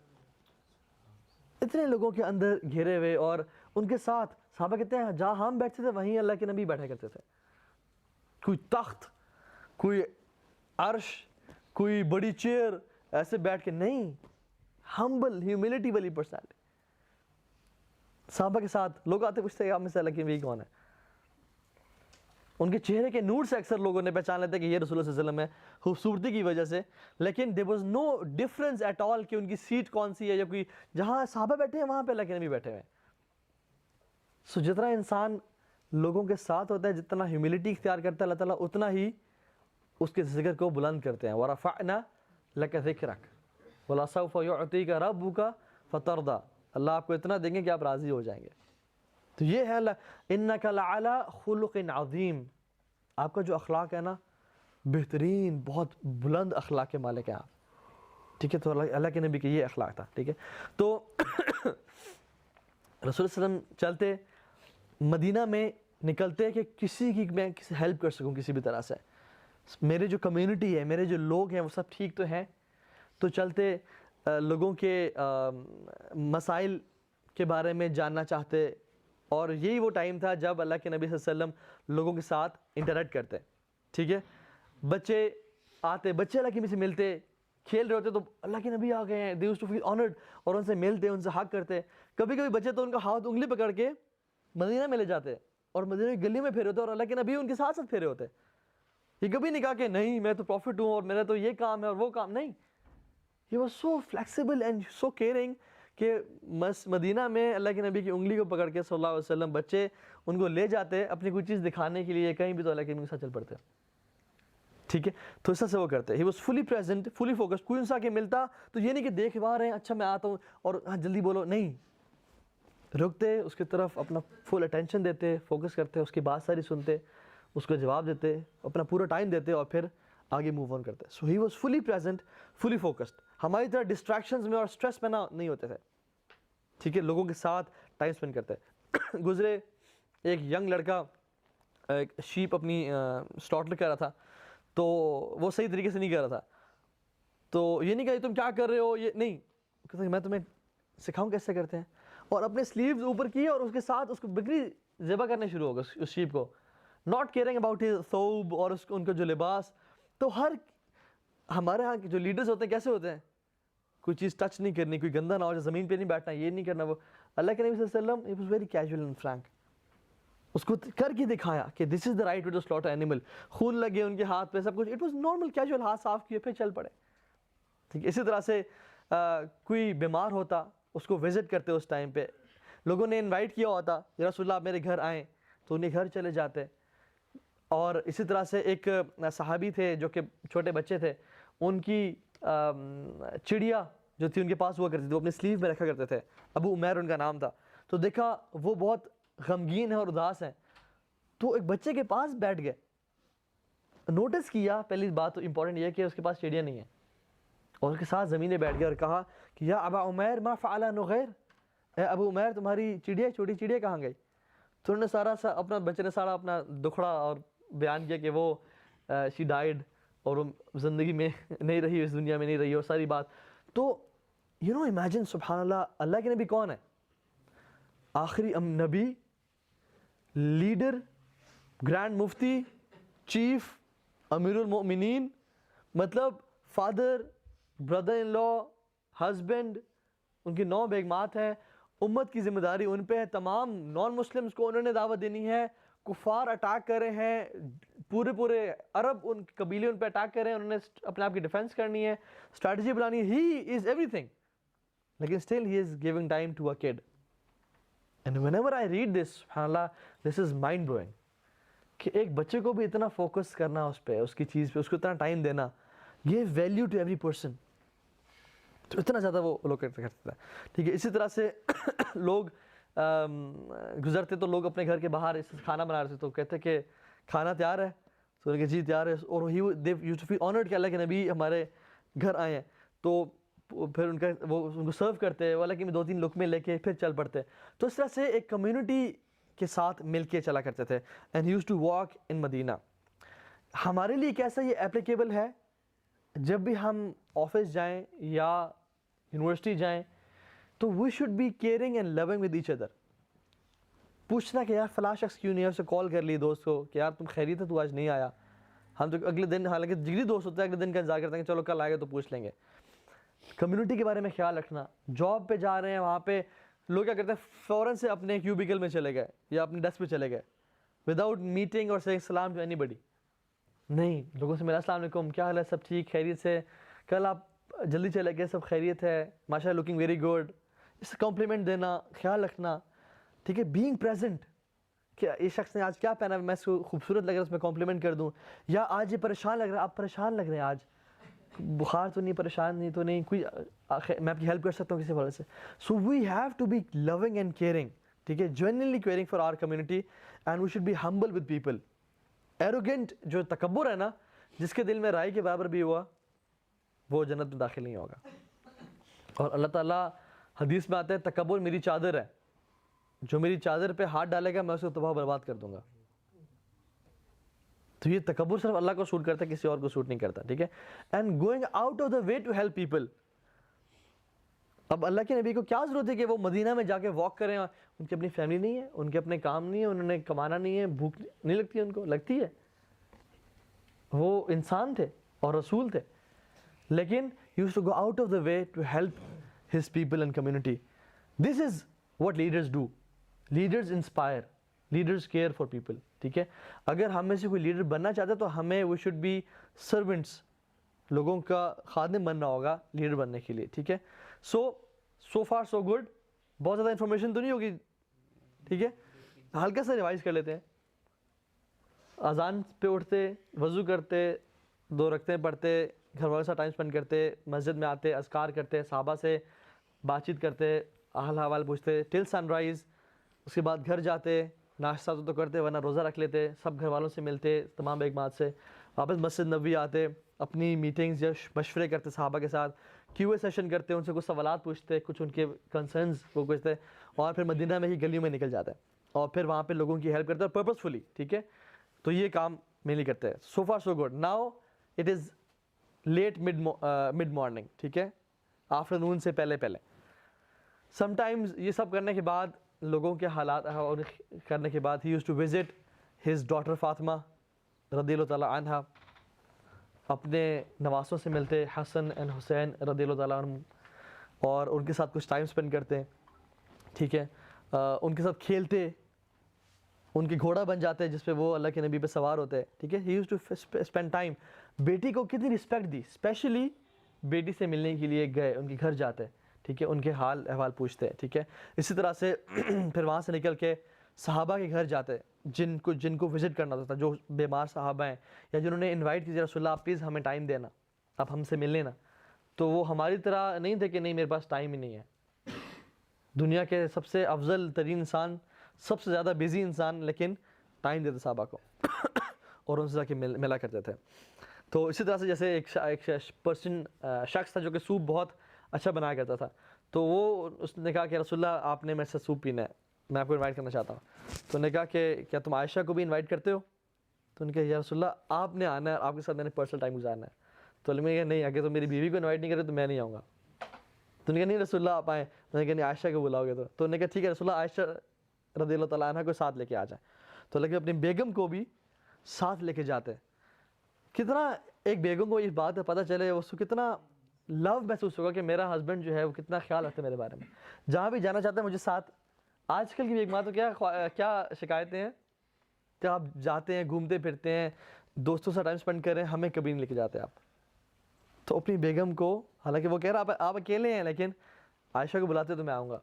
اتنے لوگوں کے اندر گھیرے ہوئے, اور ان کے ساتھ صحابہ کہتے ہیں جہاں ہم بیٹھتے تھے وہیں اللہ کے نبی بیٹھا کرتے تھے. کوئی تخت, کوئی عرش, کوئی بڑی چیئر ایسے بیٹھ کے نہیں, ہمبل ہیوملٹی والی پرسنالٹی. صحابہ کے ساتھ لوگ آتے پوچھتے ہیں آپ میں سے اللہ کے نبی کون ہے. ان کے چہرے کے نور سے اکثر لوگوں نے پہچان لیتے کہ یہ رسول اللہ صلی اللہ علیہ وسلم ہے, خوبصورتی کی وجہ سے, لیکن there was no difference at all کہ ان کی سیٹ کون سی ہے, یا کوئی جہاں صحابہ بیٹھے ہیں وہاں پہ اللہ کے نبی بیٹھے ہوئے ہیں. سو جتنا انسان لوگوں کے ساتھ ہوتا ہے, جتنا ہیوملٹی اختیار کرتا ہے اللہ تعالیٰ, اتنا ہی اس کے ذکر کو بلند کرتے ہیں. وَرَفَعْنَا لَكَ ذِكْرَكَ وَلَسَوْفَ يُعْطِيكَ رَبُّكَ فَتَرْضَى. اللہ آپ کو اتنا دیں گے کہ آپ راضی ہو جائیں گے. تو یہ ہے اِنَّكَ لَعَلَىٰ خُلُقٍ عَظِيمٍ. آپ کا جو اخلاق ہے نا, بہترین, بہت بلند اخلاق کے مالک ہیں آپ. ٹھیک ہے, تو اللہ کے نبی کے یہ اخلاق تھا. ٹھیک ہے, تو رسول صلی اللہ علیہ وسلم چلتے مدینہ میں, نکلتے کہ کسی کی میں ہیلپ کر سکوں کسی بھی طرح سے, میرے جو کمیونٹی ہے, میرے جو لوگ ہیں وہ سب ٹھیک تو ہیں. تو چلتے لوگوں کے مسائل کے بارے میں جاننا چاہتے, اور یہی وہ ٹائم تھا جب اللہ کے نبی صلی اللہ علیہ وسلم لوگوں کے ساتھ انٹریکٹ کرتے. ٹھیک ہے, بچے آتے, بچے اللہ کے نبی سے ملتے, کھیل رہے ہوتے تو اللہ کے نبی آ گئے ہیں, they used to feel honored, اور ان سے ملتے, ان سے حق کرتے. کبھی کبھی بچے تو ان کا ہاتھ انگلی پکڑ کے مدینہ میں لے جاتے, اور مدینہ کی گلی میں پھیرے ہوتے, اور اللہ کے نبی ان کے ساتھ ساتھ پھیرے ہوتے. یہ کبھی نہیں کہا کہ نہیں میں تو پروفٹ ہوں اور میرا تو یہ کام ہے اور وہ کام نہیں. He was so flexible and so caring کہ مدینہ میں اللہ کے نبی کی انگلی کو پکڑ کے صلی اللہ علیہ وسلم بچے ان کو لے جاتے اپنی کوئی چیز دکھانے کے لیے, کہیں بھی تو اللہ کے نبی کے ساتھ چل پڑتے. ٹھیک ہے, تو اس طرح سے وہ کرتے. He was fully present, fully focused. کوئی ان سے آ کے ملتا تو یہ نہیں کہ دیکھ رہے ہیں اچھا میں آتا ہوں اور ہاں جلدی بولو, نہیں, رکتے, اس کی طرف اپنا فل اٹینشن دیتے, فوکس کرتے, اس کی بات ساری سنتے, اس کو جواب دیتے, اپنا پورا ٹائم دیتے, اور پھر آگے موو آن کرتے. So he was fully present, fully focused. ہماری طرح ڈسٹریکشنز میں اور اسٹریس میں نہیں ہوتے تھے. ٹھیک ہے, لوگوں کے ساتھ ٹائم اسپینڈ کرتے. گزرے ایک ینگ لڑکا ایک شیپ اپنی سلاٹر کر رہا تھا, تو وہ صحیح طریقے سے نہیں کر رہا تھا. تو یہ نہیں کہا تم کیا کر رہے ہو, یہ نہیں, میں تمہیں سکھاؤں کیسے کرتے ہیں, اور اپنے سلیوز اوپر کیے اور اس کے ساتھ اس کو بکری ذبح کرنے شروع ہو گئے اس شیپ کو, ناٹ کیئرنگ اباؤٹ ہز ثوب اور ان کا جو لباس. تو ہمارے ہاں کے جو لیڈرز ہوتے ہیں کیسے ہوتے ہیں, کوئی چیز ٹچ نہیں کرنی, کوئی گندا نہ ہو جائے, زمین پہ نہیں بیٹھنا, یہ نہیں کرنا. وہ اللہ کے نبی صلی اللہ علیہ وسلم he was very casual and frank. اس کو کر کے دکھایا کہ this is the right way to slaughter animal. خون لگے ان کے ہاتھ پہ سب کچھ, اٹ واز نارمل کیجول, ہاتھ صاف کیے پھر چل پڑے. ٹھیک ہے, اسی طرح سے کوئی بیمار ہوتا اس کو وزٹ کرتے اس ٹائم پہ, لوگوں نے انوائٹ کیا ہوتا یا رسول اللہ آپ میرے گھر آئیں تو انہیں گھر چلے جاتے. اور اسی طرح سے ایک صحابی تھے جو کہ چھوٹے بچے تھے, ان کی چڑیا جو تھی ان کے پاس ہوا کرتی تھی, وہ اپنے سلیو میں رکھا کرتے تھے, ابو عمیر ان کا نام تھا. تو دیکھا وہ بہت غمگین ہے اور اداس ہیں, تو ایک بچے کے پاس بیٹھ گئے, نوٹس کیا پہلی بات تو امپورٹنٹ یہ ہے کہ اس کے پاس چڑیا نہیں ہے, اور اس کے ساتھ زمین میں بیٹھ گیا اور کہا کہ یا ابا عمیر ما فعل نغیر, اے ابو عمیر تمہاری چڑیا, چھوٹی چڑیا کہاں گئی؟ تو انہوں نے اپنا بچے نے سارا اپنا دکھڑا اور بیان کیا کہ وہ شی ڈائیڈ, اور وہ زندگی میں نہیں رہی, اس دنیا میں نہیں رہی, اور ساری بات. تو امیجن سبحان اللہ, اللہ کے نبی کون ہے؟ آخری نبی, لیڈر, گرینڈ مفتی, چیف, امیر المؤمنین, مطلب father, brother in law, husband, ان کی 9 بیگمات ہیں, امت کی ذمہ داری ان پہ ہے, تمام نان مسلمس کو انہوں نے دعوت دینی ہے, کفار اٹیک کر رہے ہیں, پورے عرب ان قبیلے ان پہ اٹیک کر رہے ہیں, انہوں نے اپنے آپ کی ڈیفینس کرنی ہے, اسٹریٹجی بنانی ہے, ہی از ایوری تھنگ, لیکن still he is giving time to a kid. And whenever I read this, سبحان اللہ, دس از مائنڈ بلوئنگ کہ ایک بچے کو بھی اتنا فوکس کرنا اس پہ, اس کی چیز پہ, اس کو اتنا ٹائم دینا, یہ ویلیو ٹو ایوری پرسن, تو اتنا زیادہ وہ لوگ کرتے تھے. ٹھیک ہے, اسی طرح سے لوگ گزرتے تو لوگ اپنے گھر کے باہر کھانا بنا رہے تھے, تو کہتے کہ کھانا تیار ہے, تو ان کے جی تیار ہے, اور they used to feel honoured کہ اللہ کے نبی ہمارے گھر آئے ہیں, تو پھر وہ ان کو سرو کرتے, والا کہ 2-3 لقمے لے کے پھر چل پڑتے. تو اس طرح سے ایک کمیونٹی کے ساتھ مل کے چلا کرتے تھے. And used to walk in Madinah. ہمارے لیے کیسا یہ اپلیکیبل ہے؟ جب بھی ہم آفس جائیں یا یونیورسٹی جائیں تو we should be caring and loving with each other. پوچھنا کہ یار فلاں شخص کیوں نہیں ہے, اسے کال کر لی دوست کو کہ یار تم خیریت ہے, تو آج نہیں آیا. ہم تو اگلے دن, حالانکہ جگری دوست ہوتا ہے, اگلے دن کا انتظار کرتے ہیں کہ چلو کل آئے گا تو پوچھ لیں گے. کمیونٹی کے بارے میں خیال رکھنا. جاب پہ جا رہے ہیں, وہاں پہ لوگ کیا کرتے ہیں, فوراً سے اپنے کیوبیکل میں چلے گئے یا اپنی ڈیسک پہ چلے گئے وداؤٹ میٹنگ اور سیئنگ سلام ٹو اینی بڈی. نہیں, لوگوں سے میرا السلام علیکم, کیا حال ہے, سب ٹھیک, خیریت سے, کل آپ جلدی چلے گئے, سب خیریت ہے, ماشاء اللہ لکنگ ویری گڈ, اس سے کمپلیمنٹ دینا, خیال رکھنا. ٹھیک ہے, بینگ پریزنٹ, کہ یہ شخص نے آج کیا پہنا ہے, میں اس کو خوبصورت لگ رہا ہے اس میں کمپلیمنٹ کر دوں, یا آج یہ پریشان لگ رہا ہے, آپ پریشان لگ رہے ہیں, آج بخار تو نہیں, پریشان نہیں تو نہیں, کوئی میں آپ کی ہیلپ کر سکتا ہوں کسی وجہ سے. So we have to be loving and caring. ٹھیک ہے, genuinely caring for our community, and we should be humble with people. Arrogant جو تکبر ہے نا, جس کے دل میں رائے کے برابر بھی ہوا, وہ جنت میں داخل نہیں ہوگا. اور اللہ تعالیٰ حدیث میں آتا ہے تکبر میری چادر ہے, جو میری چادر پہ ہاتھ ڈالے گا میں اسے تباہ برباد کر دوں گا. تو یہ تکبر صرف اللہ کو سوٹ کرتا ہے, کسی اور کو سوٹ نہیں کرتا. ٹھیک ہے, and going out of the way to help people. اب اللہ کے نبی کو کیا ضرورت ہے کہ وہ مدینہ میں جا کے واک کریں, ان کی اپنی فیملی نہیں ہے, ان کے اپنے کام نہیں ہے, انہوں نے کمانا نہیں ہے, بھوک نہیں لگتی ہے, ان کو لگتی ہے, وہ انسان تھے اور رسول تھے, لیکن he used to go out of the way to help his people and community. This is what leaders do. Leaders inspire, leaders care for people. ٹھیک ہے, اگر ہم میں سے کوئی لیڈر بننا چاہتا ہے تو ہمیں we should be servants, لوگوں کا خادم بننا ہوگا لیڈر بننے کے لیے. ٹھیک ہے, so far so good. بہت زیادہ انفارمیشن تو نہیں ہوگی. ٹھیک ہے, ہلکا سا ریوائز کر لیتے ہیں. اذان پہ اٹھتے, وضو کرتے, 2 رکعتیں پڑھتے, گھر والوں سے ٹائم اسپینڈ کرتے, مسجد میں آتے, اذکار کرتے, صحابہ سے بات چیت کرتے, حال حوال پوچھتے ٹل سن رائز. اس کے بعد گھر جاتے, ناشتہ تو کرتے ورنہ روزہ رکھ لیتے, سب گھر والوں سے ملتے, تمام بیگمات سے, واپس مسجد نبوی آتے, اپنی میٹنگز یا مشورے کرتے صحابہ کے ساتھ, کیو اے سیشن کرتے, ان سے کچھ سوالات پوچھتے, کچھ ان کے کنسرنز کو پوچھتے, اور پھر مدینہ میں ہی گلیوں میں نکل جاتے اور پھر وہاں پہ لوگوں کی ہیلپ کرتے اور پرپزفلی. ٹھیک ہے, تو یہ کام مینلی کرتے ہیں. So far so good. Now it is late mid morning. ٹھیک ہے, آفٹر نون سے پہلے. سم ٹائمز یہ سب کرنے کے بعد, لوگوں کے حالات اور کرنے کے بعد, he use to visit his daughter Fatima رضی اللہ تعالیٰ عنہا, اپنے نواسوں سے ملتے, حسن اینڈ حسین رضی اللہ تعالیٰ عنہ, اور ان کے ساتھ کچھ ٹائم اسپینڈ کرتے. ٹھیک ہے, ان کے ساتھ کھیلتے, ان کے گھوڑا بن جاتے جس پہ وہ اللہ کے نبی پہ سوار ہوتے ہیں, ٹھیک ہے. He use to spend time. بیٹی کو کتنی رسپیکٹ دی, اسپیشلی بیٹی سے ملنے کے لیے گئے, ان کے گھر جاتے, ٹھیک ہے, ان کے حال احوال پوچھتے, ٹھیک ہے. اسی طرح سے پھر وہاں سے نکل کے صحابہ کے گھر جاتے جن کو وزٹ کرنا ہوتا تھا, جو بیمار صحابہ ہیں یا جنہوں نے انوائٹ کیا رسول اللہ پلیز ہمیں ٹائم دینا, آپ ہم سے مل لینا. تو وہ ہماری طرح نہیں تھے کہ نہیں میرے پاس ٹائم ہی نہیں ہے. دنیا کے سب سے افضل ترین انسان, سب سے زیادہ بزی انسان, لیکن ٹائم دیتے صحابہ کو اور ان سے جا کے ملا کرتے تھے. تو اسی طرح سے جیسے ایک پرسن شخص تھا جو کہ سوپ بہت اچھا بنایا کرتا تھا, تو وہ اس نے کہا کہ رسول اللہ آپ نے میرے سے سوپ پینا ہے, میں آپ کو انوائٹ کرنا چاہتا ہوں. تو انہوں نے کہا کہ کیا تم عائشہ کو بھی انوائٹ کرتے ہو؟ تو انہوں نے کہا یا رسول اللہ آپ نے آنا ہے, آپ کے ساتھ میں نے پرسنل ٹائم گزارنا ہے. تو میں نے کہا نہیں, اگر تو میری بیوی کو انوائٹ نہیں کرے تو میں نہیں آؤں گا. تو انہوں نے کہا نہیں رسول اللہ آپ آئیں. میں نے کہا نہیں عائشہ کو بلاؤ گے تو انہوں نے کہا ٹھیک ہے رسول اللہ عائشہ رضی اللہ تعالیٰ عنہ کو ساتھ لے کے آ جائیں. تو لیکن اپنی بیگم کو بھی ساتھ لے کے جاتے. کتنا ایک بیگم کو اس بات کا پتہ چلے, اس کو کتنا لو محسوس ہوگا کہ میرا ہسبینڈ جو ہے وہ کتنا خیال رکھتا ہے میرے بارے میں, جہاں بھی جانا چاہتا ہے مجھے ساتھ. آج کل کی بیگمات تو کیا شکایتیں ہیں کہ آپ جاتے ہیں گھومتے پھرتے ہیں دوستوں سے ٹائم اسپینڈ کر رہے ہیں, ہمیں کبھی نہیں لے کے جاتے آپ. تو اپنی بیگم کو, حالانکہ وہ کہہ رہا آپ اکیلے ہیں لیکن عائشہ کو بلاتے تو میں آؤں گا,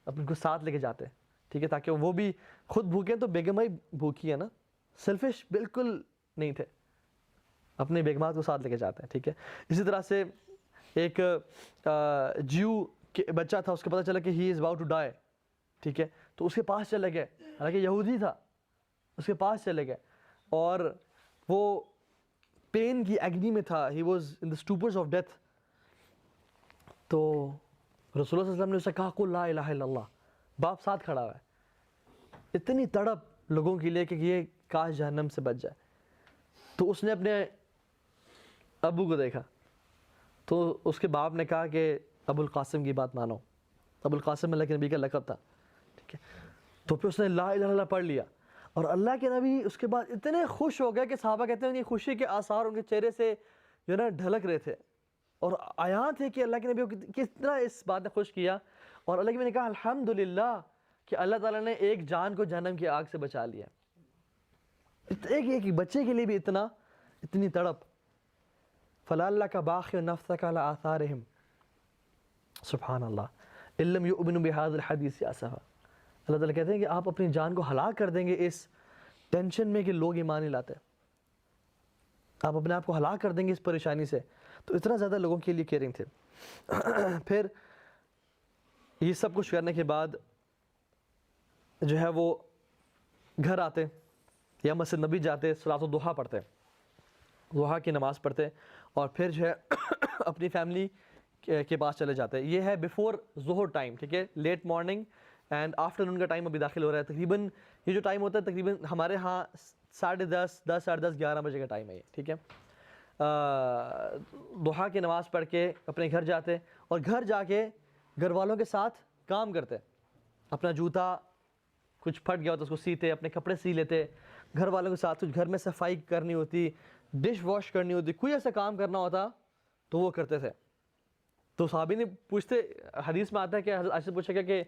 اپنے کو ساتھ لے کے جاتے, ٹھیک ہے, تاکہ وہ بھی خود بھوکے تو بیگم بھائی بھوکی ہے نا, سیلفش بالکل نہیں تھے, اپنے بیگمات کو ساتھ لے کے جاتے ہیں, ٹھیک ہے. اسی طرح سے ایک جیو بچہ تھا, اس کو پتہ چلا کہ ہی از اباؤٹ ٹو ڈائی, ٹھیک ہے, تو اس کے پاس چلے گئے, حالانکہ یہودی تھا, اس کے پاس چلے گئے اور وہ پین کی ایگنی میں تھا, he was in the stupors of death. تو رسول اللہ صلی اللہ علیہ وسلم نے اسے کہا قل لا الہ الا اللہ, باپ ساتھ کھڑا ہوا ہے. اتنی تڑپ لوگوں کے لیے کہ یہ کاش جہنم سے بچ جائے. تو اس نے اپنے ابو کو دیکھا, تو اس کے باپ نے کہا کہ ابو القاسم کی بات مانو. ابو القاسم اللہ کے نبی کا لقب تھا, ٹھیک ہے. تو پھر اس نے لا الہ الا اللہ پڑھ لیا, اور اللہ کے نبی اس کے بعد اتنے خوش ہو گئے کہ صحابہ کہتے ہیں ان کی خوشی کے آثار ان کے چہرے سے جو ہے نا ڈھلک رہے تھے, اور آیات تھے کہ اللہ کے نبی کو کس طرح اس بات نے خوش کیا. اور اللہ کے نبی نے کہا الحمدللہ کہ اللہ تعالیٰ نے ایک جان کو جہنم کی آگ سے بچا لیا. ایک بچے کے لیے بھی اتنی تڑپ. فَلَعَلَّكَ بَاخِعٌ نَفْسَكَ عَلَىٰ آثَارِهِمْ, سبحان اللہ, إِن لَّمْ يُؤْمِنُوا بِهَٰذَا الْحَدِيثِ آسَفًا. اللہ تعالیٰ کہتے ہیں کہ آپ اپنی جان کو ہلاک کر دیں گے اس ٹینشن میں کہ لوگ ایمان نہیں لاتے, آپ اپنے آپ کو ہلاک کر دیں گے اس پریشانی سے. تو اتنا زیادہ لوگوں کے لیے کیئرنگ تھے. پھر یہ سب کچھ کرنے کے بعد جو ہے وہ گھر آتے یا مسجد نبی جاتے, صلاۃ الضحیٰ پڑھتے, ضحیٰ کی نماز پڑھتے, اور پھر جو ہے اپنی فیملی کے پاس چلے جاتے. یہ ہے بیفور ظہر ٹائم, ٹھیک ہے, لیٹ مارننگ اینڈ آفٹر نون کا ٹائم ابھی داخل ہو رہا ہے. تقریباً یہ جو ٹائم ہوتا ہے تقریباً ہمارے ہاں 10:30 10:30 11 بجے کا ٹائم ہے یہ, ٹھیک ہے. ضحیٰ کی نماز پڑھ کے اپنے گھر جاتے, اور گھر جا کے گھر والوں کے ساتھ کام کرتے. اپنا جوتا کچھ پھٹ گیا ہوتا اس کو سیتے, اپنے کپڑے سی لیتے, گھر والوں کے ساتھ کچھ گھر میں صفائی کرنی ہوتی, ڈش واش کرنی ہوتی, کوئی ایسا کام کرنا ہوتا تو وہ کرتے تھے. تو صحابی نے پوچھتے, حدیث میں آتا ہے کہ حضرت عائشہ سے پوچھا گیا کہ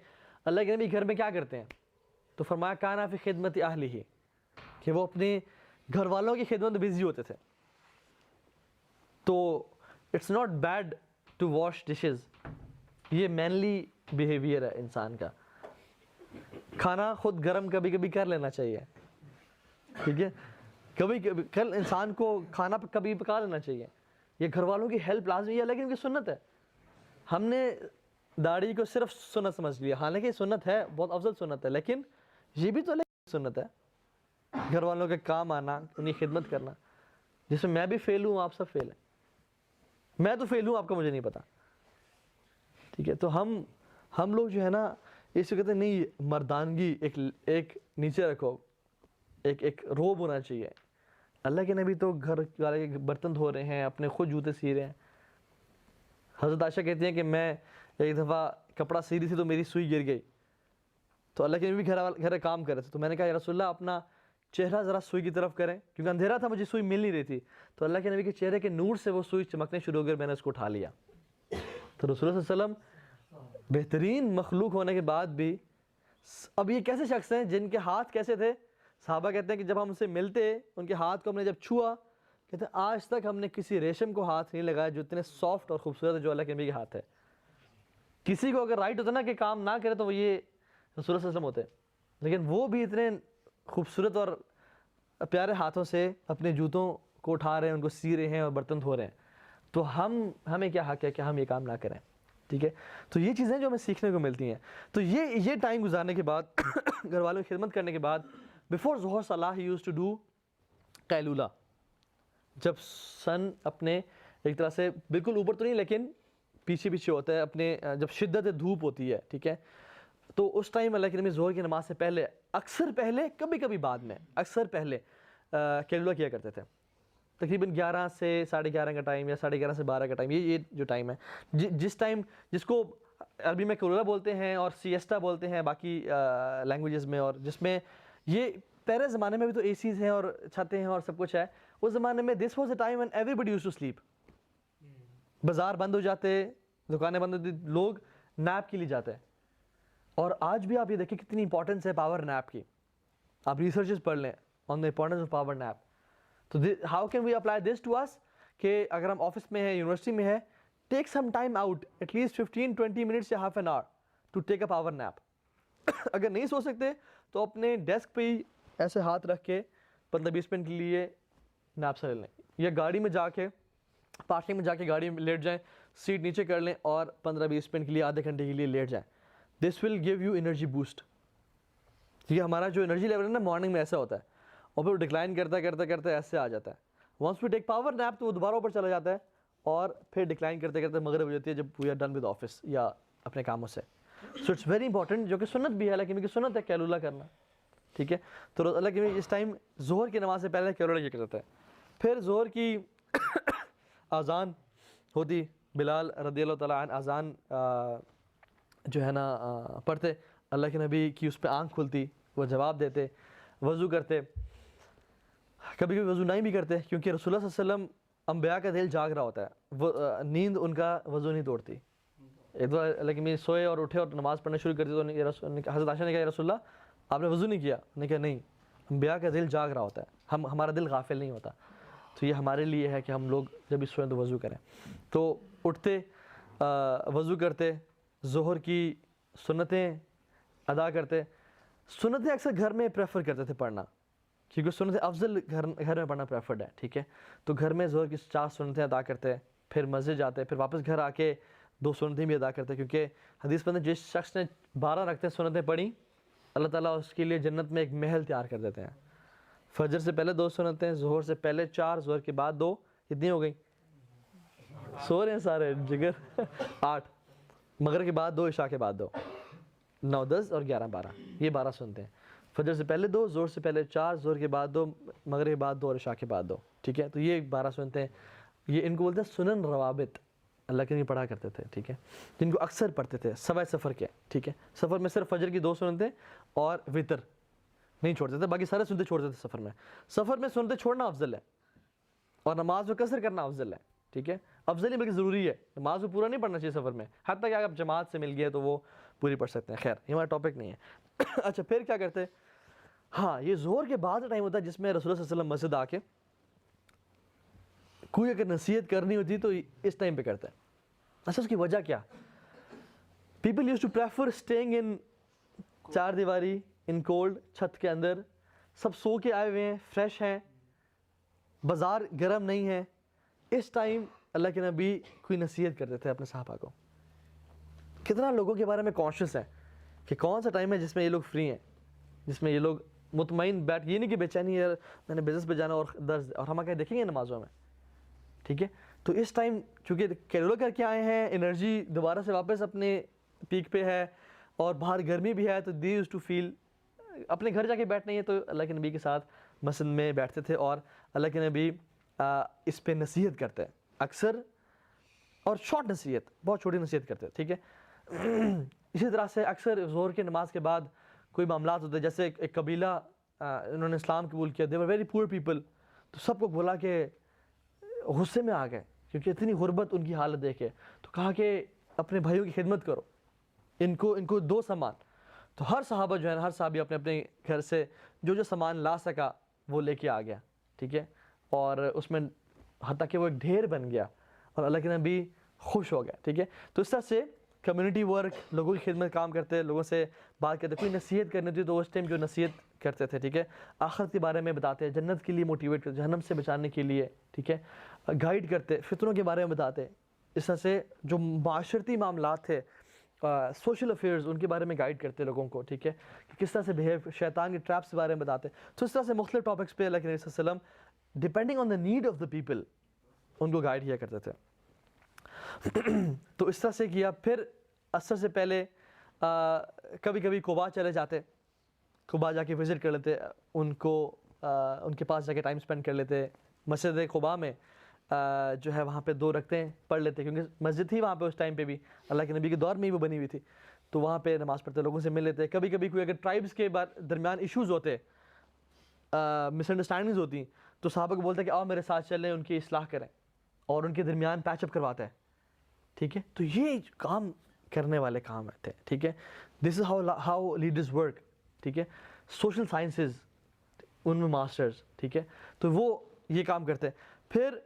اللہ کے نبی گھر میں کیا کرتے ہیں, تو فرمایا کانا فی خدمت اہلہ, کہ وہ اپنے گھر والوں کی خدمت میں بزی ہوتے تھے. تو it's not bad to wash dishes, یہ مینلی بیہیویئر ہے انسان کا. کھانا خود گرم کبھی کبھی کر لینا چاہیے, ٹھیک ہے, کبھی کل انسان کو کھانا کبھی پکا لینا چاہیے. یہ گھر والوں کی ہیلپ لازمی ہے, لیکن ان کی سنت ہے. ہم نے داڑھی کو صرف سنت سمجھ لیا, حالانکہ یہ سنت ہے, بہت افضل سنت ہے, لیکن یہ بھی تو سنت ہے. گھر والوں کے کام آنا, ان کی خدمت کرنا, جس میں بھی فیل ہوں آپ سب فیل ہیں. میں تو فیل ہوں, آپ کا مجھے نہیں پتا, ٹھیک ہے. تو ہم لوگ جو ہے نا اس کو کہتے ہیں نہیں, مردانگی ایک نیچے رکھو, ایک روب ہونا چاہیے. اللہ کے نبی تو گھر والے کے برتن دھو رہے ہیں, اپنے خود جوتے سی رہے ہیں. حضرت عائشہ کہتی ہیں کہ میں ایک دفعہ کپڑا سی رہی تھی تو میری سوئی گر گئی, تو اللہ کے نبی گھر کام کر رہے تھے, تو میں نے کہا یا رسول اللہ اپنا چہرہ ذرا سوئی کی طرف کریں, کیونکہ اندھیرا تھا, مجھے سوئی مل نہیں رہی تھی. تو اللہ کے نبی کے چہرے کے نور سے وہ سوئی چمکنے شروع ہو گئی, میں نے اس کو اٹھا لیا. تو رسول اللہ صلی اللہ علیہ وسلم بہترین مخلوق ہونے کے بعد بھی, اب یہ کیسے شخص ہیں جن کے ہاتھ کیسے تھے, صحابہ کہتے ہیں کہ جب ہم ان سے ملتے ان کے ہاتھ کو ہم نے جب چھوا، کہتے ہیں آج تک ہم نے کسی ریشم کو ہاتھ نہیں لگایا جو اتنے سافٹ اور خوبصورت ہے جو اللہ کے نبی کے ہاتھ ہے. کسی کو اگر رائٹ ہوتا نا کہ کام نہ کرے تو وہ یہ رسول اللہ صلی اللہ علیہ وسلم ہوتے، لیکن وہ بھی اتنے خوبصورت اور پیارے ہاتھوں سے اپنے جوتوں کو اٹھا رہے ہیں، ان کو سی رہے ہیں اور برتن دھو رہے ہیں. تو ہمیں کیا حق ہے کہ ہم یہ کام نہ کریں. ٹھیک ہے، تو یہ چیزیں جو ہمیں سیکھنے کو ملتی ہیں. تو یہ ٹائم گزارنے کے بعد گھر والوں کی خدمت کرنے کے بعد بیفور ظہر صلاح ہی یوز ٹو ڈو قیلولہ. جب سن اپنے ایک طرح سے بالکل اوپر تو نہیں لیکن پیچھے پیچھے ہوتا ہے، اپنے جب شدت دھوپ ہوتی ہے، ٹھیک ہے، تو اس ٹائم اللہ کے نبی ظہر کی نماز سے پہلے اکثر پہلے کبھی کبھی بعد میں اکثر پہلے قیلولہ کیا کرتے تھے. تقریباً 11 سے 11:30 کا ٹائم یا 11:30 سے 12 کا ٹائم، یہ جو ٹائم ہے جس ٹائم جس کو عربی میں قیلولہ بولتے ہیں اور سیسٹا بولتے ہیں باقی لینگویجز میں، اور جس میں یہ پہلے زمانے میں بھی تو اے سیز ہیں اور چھتیں ہیں اور سب کچھ ہے. اس زمانے میں this was a time when everybody use to sleep. بازار بند ہو جاتے، دکانیں بند ہوتی، لوگ نیپ کے لیے جاتے ہیں. اور آج بھی آپ یہ دیکھیں کتنی امپورٹنس ہے پاور نیپ کی. آپ ریسرچز پڑھ لیں on the importance of power nap. تو how can we apply this to us کہ اگر ہم آفس میں ہیں، یونیورسٹی میں ہے، take some time out at least 15-20 minutes یا half an hour to take a power nap. اگر نہیں سو سکتے تو اپنے ڈیسک پہ ہی ایسے ہاتھ رکھ کے 15-20 منٹ کے لیے نیپ سے لے لیں، یا گاڑی میں جا کے پارکنگ میں جا کے گاڑی میں لیٹ جائیں، سیٹ نیچے کر لیں اور 15-20 منٹ کے لیے آدھے گھنٹے کے لیے لیٹ جائیں. This will give you energy boost. یہ ہمارا جو انرجی لیول ہے نا مارننگ میں ایسا ہوتا ہے اور پھر ڈکلائن کرتا کرتا کرتا ایسے آ جاتا ہے. Once we take power nap تو وہ دوبارہ اوپر چلا جاتا ہے اور پھر ڈکلائن کرتے کرتے مغرب ہو جاتی ہے جب we are done with office یا اپنے کاموں سے. سو اٹس ویری امپورٹنٹ، جو کہ سنت بھی ہے، لیکن سنت ہے قیلولہ کرنا. ٹھیک ہے، تو اللہ کے اس ٹائم ظہر کی نماز سے پہلے قیلولہ یہ کرتا ہے. پھر ظہر کی اذان ہوتی، بلال رضی اللہ تعالیٰ عنہ اذان جو ہے نا پڑھتے، اللہ کے نبی کی اس پہ آنکھ کھلتی، وہ جواب دیتے، وضو کرتے. کبھی کبھی وضو نہیں بھی کرتے کیونکہ رسول اللہ صلی اللہ علیہ وسلم انبیاء کا دل جاگ رہا ہوتا ہے، وہ نیند ان کا وضو نہیں توڑتی. ایک دو اللہ کے نبی سوئے اور اٹھے اور نماز پڑھنا شروع کر دی تو حضرت عائشہ نے کہا یا رسول اللہ آپ نے وضو نہیں کیا؟ نے کہا نہیں، انبیاء کا دل جاگ رہا ہوتا ہے، ہمارا دل غافل نہیں ہوتا. تو یہ ہمارے لیے ہے کہ ہم لوگ جب بھی سوئیں تو وضو کریں. تو اٹھتے، وضو کرتے، ظہر کی سنتیں ادا کرتے. سنتیں اکثر گھر میں پریفر کرتے تھے پڑھنا کیونکہ سنتیں افضل گھر میں پڑھنا پریفرڈ ہے. ٹھیک ہے، تو گھر میں ظہر کی 4 سنتیں ادا کرتے، پھر مسجد جاتے، پھر واپس گھر آ کے 2 سنتیں بھی ادا کرتے کیونکہ حدیث میں جس شخص نے 12 رکعتیں سنتیں پڑھی اللہ تعالیٰ اس کے لیے جنت میں ایک محل تیار کر دیتے ہیں. فجر سے پہلے 2 سنتیں، ظہر سے پہلے 4، ظہر کے بعد 2، کتنی ہو گئی؟ سو رہے ہیں سارے جگر 8، مغرب کے بعد 2، عشاء کے بعد 2، 9، 10 اور 11، 12، یہ 12 سنتے ہیں. فجر سے پہلے 2، ظہر سے پہلے 4، ظہر کے بعد 2، مغرب کے بعد 2 اور عشاء کے بعد 2. ٹھیک ہے، تو یہ 12 سنتے ہیں. یہ ان کو بولتے ہیں سنن روابط، اللہ کے لیے پڑھا کرتے تھے. ٹھیک ہے، جن کو اکثر پڑھتے تھے سوائے سفر کے. ٹھیک ہے، سفر میں صرف فجر کی 2 سنتیں اور وتر نہیں چھوڑتے تھے، باقی سارے سنتے چھوڑتے تھے سفر میں. سفر میں سنتے چھوڑنا افضل ہے اور نماز میں قصر کرنا افضل ہے. ٹھیک ہے، افضل ہی بلکہ ضروری ہے. نماز میں پورا نہیں پڑھنا چاہیے سفر میں، حتیٰ کہ اگر آپ جماعت سے مل گئے تو وہ پوری پڑھ سکتے ہیں. خیر یہ ہمارا ٹاپک نہیں ہے. اچھا پھر کیا کرتے؟ ہاں، یہ ظہر کے بعد ٹائم ہوتا ہے جس میں رسول اللہ صلی اللہ علیہ وسلم مسجد آ کے کوئی اگر نصیحت کرنی ہوتی تو اس ٹائم پہ کرتے ہیں. اچھا اس کی وجہ کیا؟ People use to prefer staying in 4 دیواری ان کولڈ، چھت کے اندر، سب سو کے آئے ہوئے ہیں، فریش ہیں، بازار گرم نہیں ہے. اس ٹائم اللہ کے نبی کوئی نصیحت کرتے تھے اپنے صحابہ کو. کتنا لوگوں کے بارے میں کانشیس ہے کہ کون سا ٹائم ہے جس میں یہ لوگ فری ہیں، جس میں یہ لوگ مطمئن بیٹھ، یہ نہیں کہ بے چینی ہے میں نے بزنس پہ جانا اور درد، اور ہم کہیں دیکھیں گے نمازوں میں. ٹھیک ہے، تو اس ٹائم چونکہ کیلولہ کر کے آئے ہیں، انرجی دوبارہ سے واپس اپنے پیک پہ ہے اور باہر گرمی بھی ہے، تو دے یوز ٹو فیل اپنے گھر جا کے بیٹھ نہیں ہے، تو اللہ کے نبی کے ساتھ مسجد میں بیٹھتے تھے اور اللہ کے نبی اس پہ نصیحت کرتے ہیں اکثر، اور شارٹ نصیحت، بہت چھوٹی نصیحت کرتے ہیں. ٹھیک ہے، اسی طرح سے اکثر ظہر کی نماز کے بعد کوئی معاملات ہوتے ہیں، جیسے ایک قبیلہ انہوں نے اسلام قبول کیا، دے ور ویری پور پیپل، تو سب کو بولا کہ غصے میں آ گئے کیونکہ اتنی غربت ان کی حالت دیکھے، تو کہا کہ اپنے بھائیوں کی خدمت کرو، ان کو دو سامان. تو ہر صحابہ جو ہے نا، ہر صحابی اپنے اپنے گھر سے جو سامان لا سکا وہ لے کے آ گیا، ٹھیک ہے، اور اس میں حتیٰ کہ وہ ایک ڈھیر بن گیا اور اللہ کے نبی خوش ہو گیا، ٹھیک ہے۔ تو اس طرح سے کمیونٹی ورک، لوگوں کی خدمت کام کرتے، لوگوں سے بات کرتے، کوئی نصیحت کرنی ہوتی تو اس ٹائم جو نصیحت کرتے تھے، ٹھیک ہے، آخرت کے بارے میں بتاتے، جنت کے لیے موٹیویٹ کرتے، جہنم سے بچانے کے لیے، ٹھیک ہے، گائیڈ کرتے، فتنوں کے بارے میں بتاتے۔ اس طرح سے جو معاشرتی معاملات تھے، سوشل افیئرز، ان کے بارے میں گائیڈ کرتے لوگوں کو، ٹھیک ہے، کہ کس طرح سے بہیو، شیطان کے ٹریپس کے بارے میں بتاتے۔ تو اس طرح سے مختلف ٹاپکس پہ اللہ کے نبی صلی اللہ علیہ وسلم depending on the need of the people in کو گائیڈ کیا کرتے تھے۔ تو اس طرح سے کیا۔ پھر عصر سے پہلے کبھی کبھی قباء چلے جاتے، قباء جا کے وزٹ کر لیتے، ان کو ان کے پاس جا کے ٹائم اسپینڈ کر لیتے۔ مسجد قباء میں جو ہے وہاں پہ 2 رکعتیں پڑھ لیتے، کیونکہ مسجد تھی وہاں پہ اس ٹائم پہ بھی، اللہ کے نبی کے دور میں ہی وہ بنی ہوئی تھی، تو وہاں پہ نماز پڑھتے، لوگوں سے مل لیتے۔ کبھی کبھی کوئی اگر ٹرائبس کے درمیان ایشوز ہوتے، مس انڈرسٹینڈنگز ہوتی، تو صحابہ کو بولتے کہ آؤ میرے ساتھ چلیں، ان کی اصلاح کریں اور ان کے درمیان پیچ اپ کرواتے ہیں، ٹھیک ہے۔ تو یہ کام کرنے والے کام تھے، ٹھیک ہے۔ دس از ہاؤ لیڈرز ورک، ٹھیک ہے۔ سوشل سائنسز ان میں ماسٹرز، ٹھیک ہے، تو وہ یہ کام کرتے۔ پھر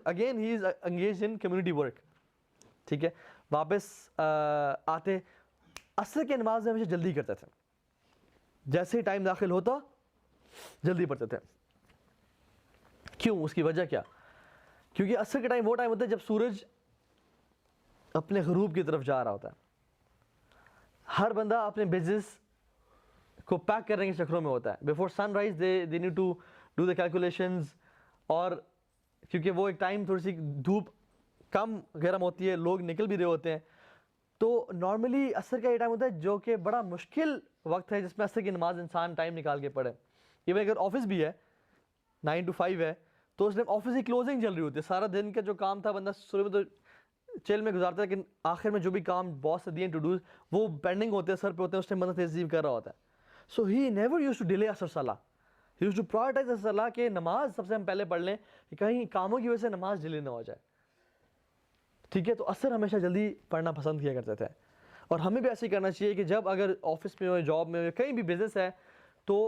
again he is engaged in community work, ٹھیک ہے۔ واپس آتے، عصر کی نماز میں ہمیشہ جلدی کرتے تھے، جیسے ہی ٹائم داخل ہوتا جلدی پڑھتے تھے۔ کیوں؟ اس کی وجہ کیا؟ کیونکہ عصر کے ٹائم وہ ٹائم ہوتا ہے جب سورج اپنے غروب کی طرف جا رہا ہوتا ہے، ہر بندہ اپنے بزنس کو پیک کرنے کے چکروں میں ہوتا ہے۔ Before sunrise they need to do the calculations, اور کیونکہ وہ ایک ٹائم تھوڑی سی دھوپ کم گرم ہوتی ہے، لوگ نکل بھی رہے ہوتے ہیں، تو نارملی عصر کا یہ ٹائم ہوتا ہے جو کہ بڑا مشکل وقت ہے جس میں عصر کی نماز انسان ٹائم نکال کے پڑھے۔ ایون اگر آفس بھی ہے 9 to 5 ہے تو اس ٹائم آفس کی کلوزنگ چل رہی ہوتی ہے، سارا دن کا جو کام تھا بندہ شروع میں تو چیل میں گزارتا ہے، لیکن آخر میں جو بھی کام باس نے دیے ٹو ڈوز وہ پینڈنگ ہوتے ہیں، سر پہ ہوتے ہیں، اس ٹائم بندہ تہذیب کر رہا ہوتا ہے۔ So he never used to delay عصر صلاح، ہی یوز ٹو پرائورٹائز عصر صلاح، کہ نماز سب سے ہم پہلے پڑھ لیں کہ کہیں کاموں کی وجہ سے نماز ڈیلے نہ ہو جائے، ٹھیک ہے۔ تو عصر ہمیشہ جلدی پڑھنا پسند کیا کرتے تھے، اور ہمیں بھی ایسے ہی کرنا چاہیے کہ جب اگر آفس میں ہو، جاب میں ہو، کہیں بھی بزنس ہے، تو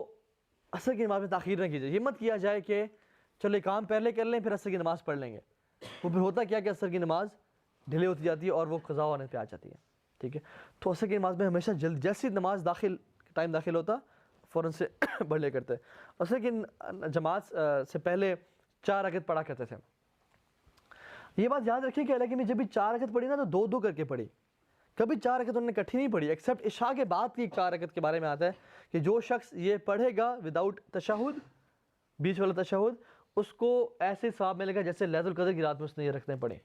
عصر کی نماز میں تاخیر نہ کیجیے۔ یہ مت کیا جائے کہ چلو یہ کام پہلے کر لیں پھر عصر کی نماز پڑھ لیں گے، وہ پھر ہوتا کیا کہ عصر کی نماز ڈیلے ہوتی جاتی ہے اور وہ قضا ہونے پہ آ جاتی ہے، ٹھیک ہے۔ تو عصر کی نماز میں ہمیشہ جلد، جیسی نماز ٹائم داخل ہوتا فوراً سے پڑھ لیا کرتے۔ عصر کی جماعت سے پہلے 4 رکعت پڑھا کرتے تھے۔ یہ بات یاد رکھیں کہ اللہ کے نبی جب بھی 4 رکعت پڑھی نا تو 2 کر کے پڑھی، کبھی 4 رکعت انہوں نے اکٹھی نہیں پڑھی، ایکسیپٹ عشاء کے بعد کی 4 رکعت کے بارے میں آتا ہے کہ جو شخص یہ پڑھے گا وداؤٹ تشہد، بیچ والا تشہد، اس کو ایسے ثواب ملے گا جیسے لیلۃ القدر کی رات میں اس نے یہ رکعتیں پڑھی۔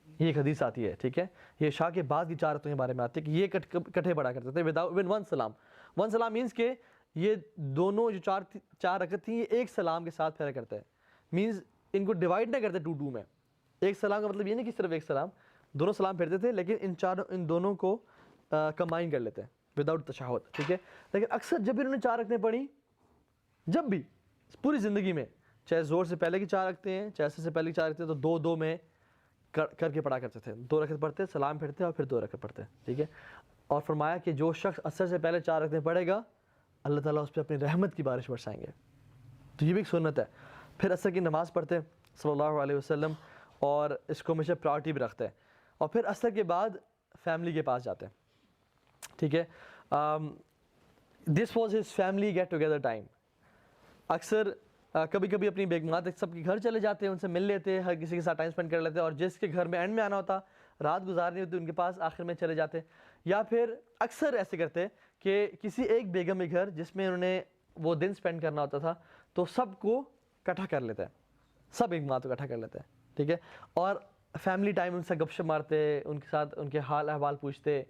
یہ ایک حدیث آتی ہے، ٹھیک ہے، یہ عشاء کے بعد کی 4 رکعتوں کے بارے میں آتی ہے کہ یہ کٹھے پڑھا کرتے تھے وداؤٹ ون سلام۔ 1 سلام مینس کہ یہ دونوں جو 4 رکعت تھیں یہ ایک سلام کے ساتھ پھیرا کرتے ہیں، مینس ان کو ڈیوائڈ نہ کرتے 2 میں۔ ایک سلام کا مطلب یہ نہیں کہ صرف ایک سلام، دونوں سلام پھیرتے تھے، لیکن ان دونوں کو کمبائن کر لیتے ہیں وداؤٹ تشہد، ٹھیک ہے۔ لیکن اکثر جب بھی انہوں نے 4 رکعتیں پڑھی، جب بھی پوری زندگی میں، چاہے زور سے پہلے کی 4 رکعتیں ہیں، چاہے عصر سے پہلے کی 4 رکعتیں، تو 2 میں کر کے پڑھا کرتے تھے۔ 2 رکعت پڑھتے، سلام پھیرتے اور پھر 2 رکعت پڑھتے، ٹھیک ہے۔ اور فرمایا کہ جو شخص عصر سے پہلے 4 رکعتیں پڑھے گا اللہ تعالیٰ اس پہ اپنی رحمت کی بارش برسائیں گے، تو یہ بھی ایک سنت ہے۔ پھر عصر کی نماز پڑھتے صلی اللہ علیہ وسلم، اور اس کو ہمیشہ پرائورٹی بھی رکھتے ہیں، اور پھر عصر کے بعد فیملی کے پاس جاتے ہیں، ٹھیک ہے۔ This was his family get together time. اکثر کبھی کبھی اپنی بیگمات سب کے گھر چلے جاتے ہیں، ان سے مل لیتے، ہر کسی کے ساتھ ٹائم اسپینڈ کر لیتے، اور جس کے گھر میں اینڈ میں آنا ہوتا، رات گزارنی ہوتی، ان کے پاس آخر میں چلے جاتے۔ یا پھر اکثر ایسے کرتے کہ کسی ایک بیگم کے گھر جس میں انہوں نے وہ دن اسپینڈ کرنا ہوتا تھا، تو سب کو اکٹھا کر لیتے ہیں، سب بیگمات کو اکٹھا کر لیتے ہیں، ٹھیک ہے۔ اور فیملی ٹائم ان سے گپ شپ مارتے، ان کے ساتھ ان کے حال احوال پوچھتے،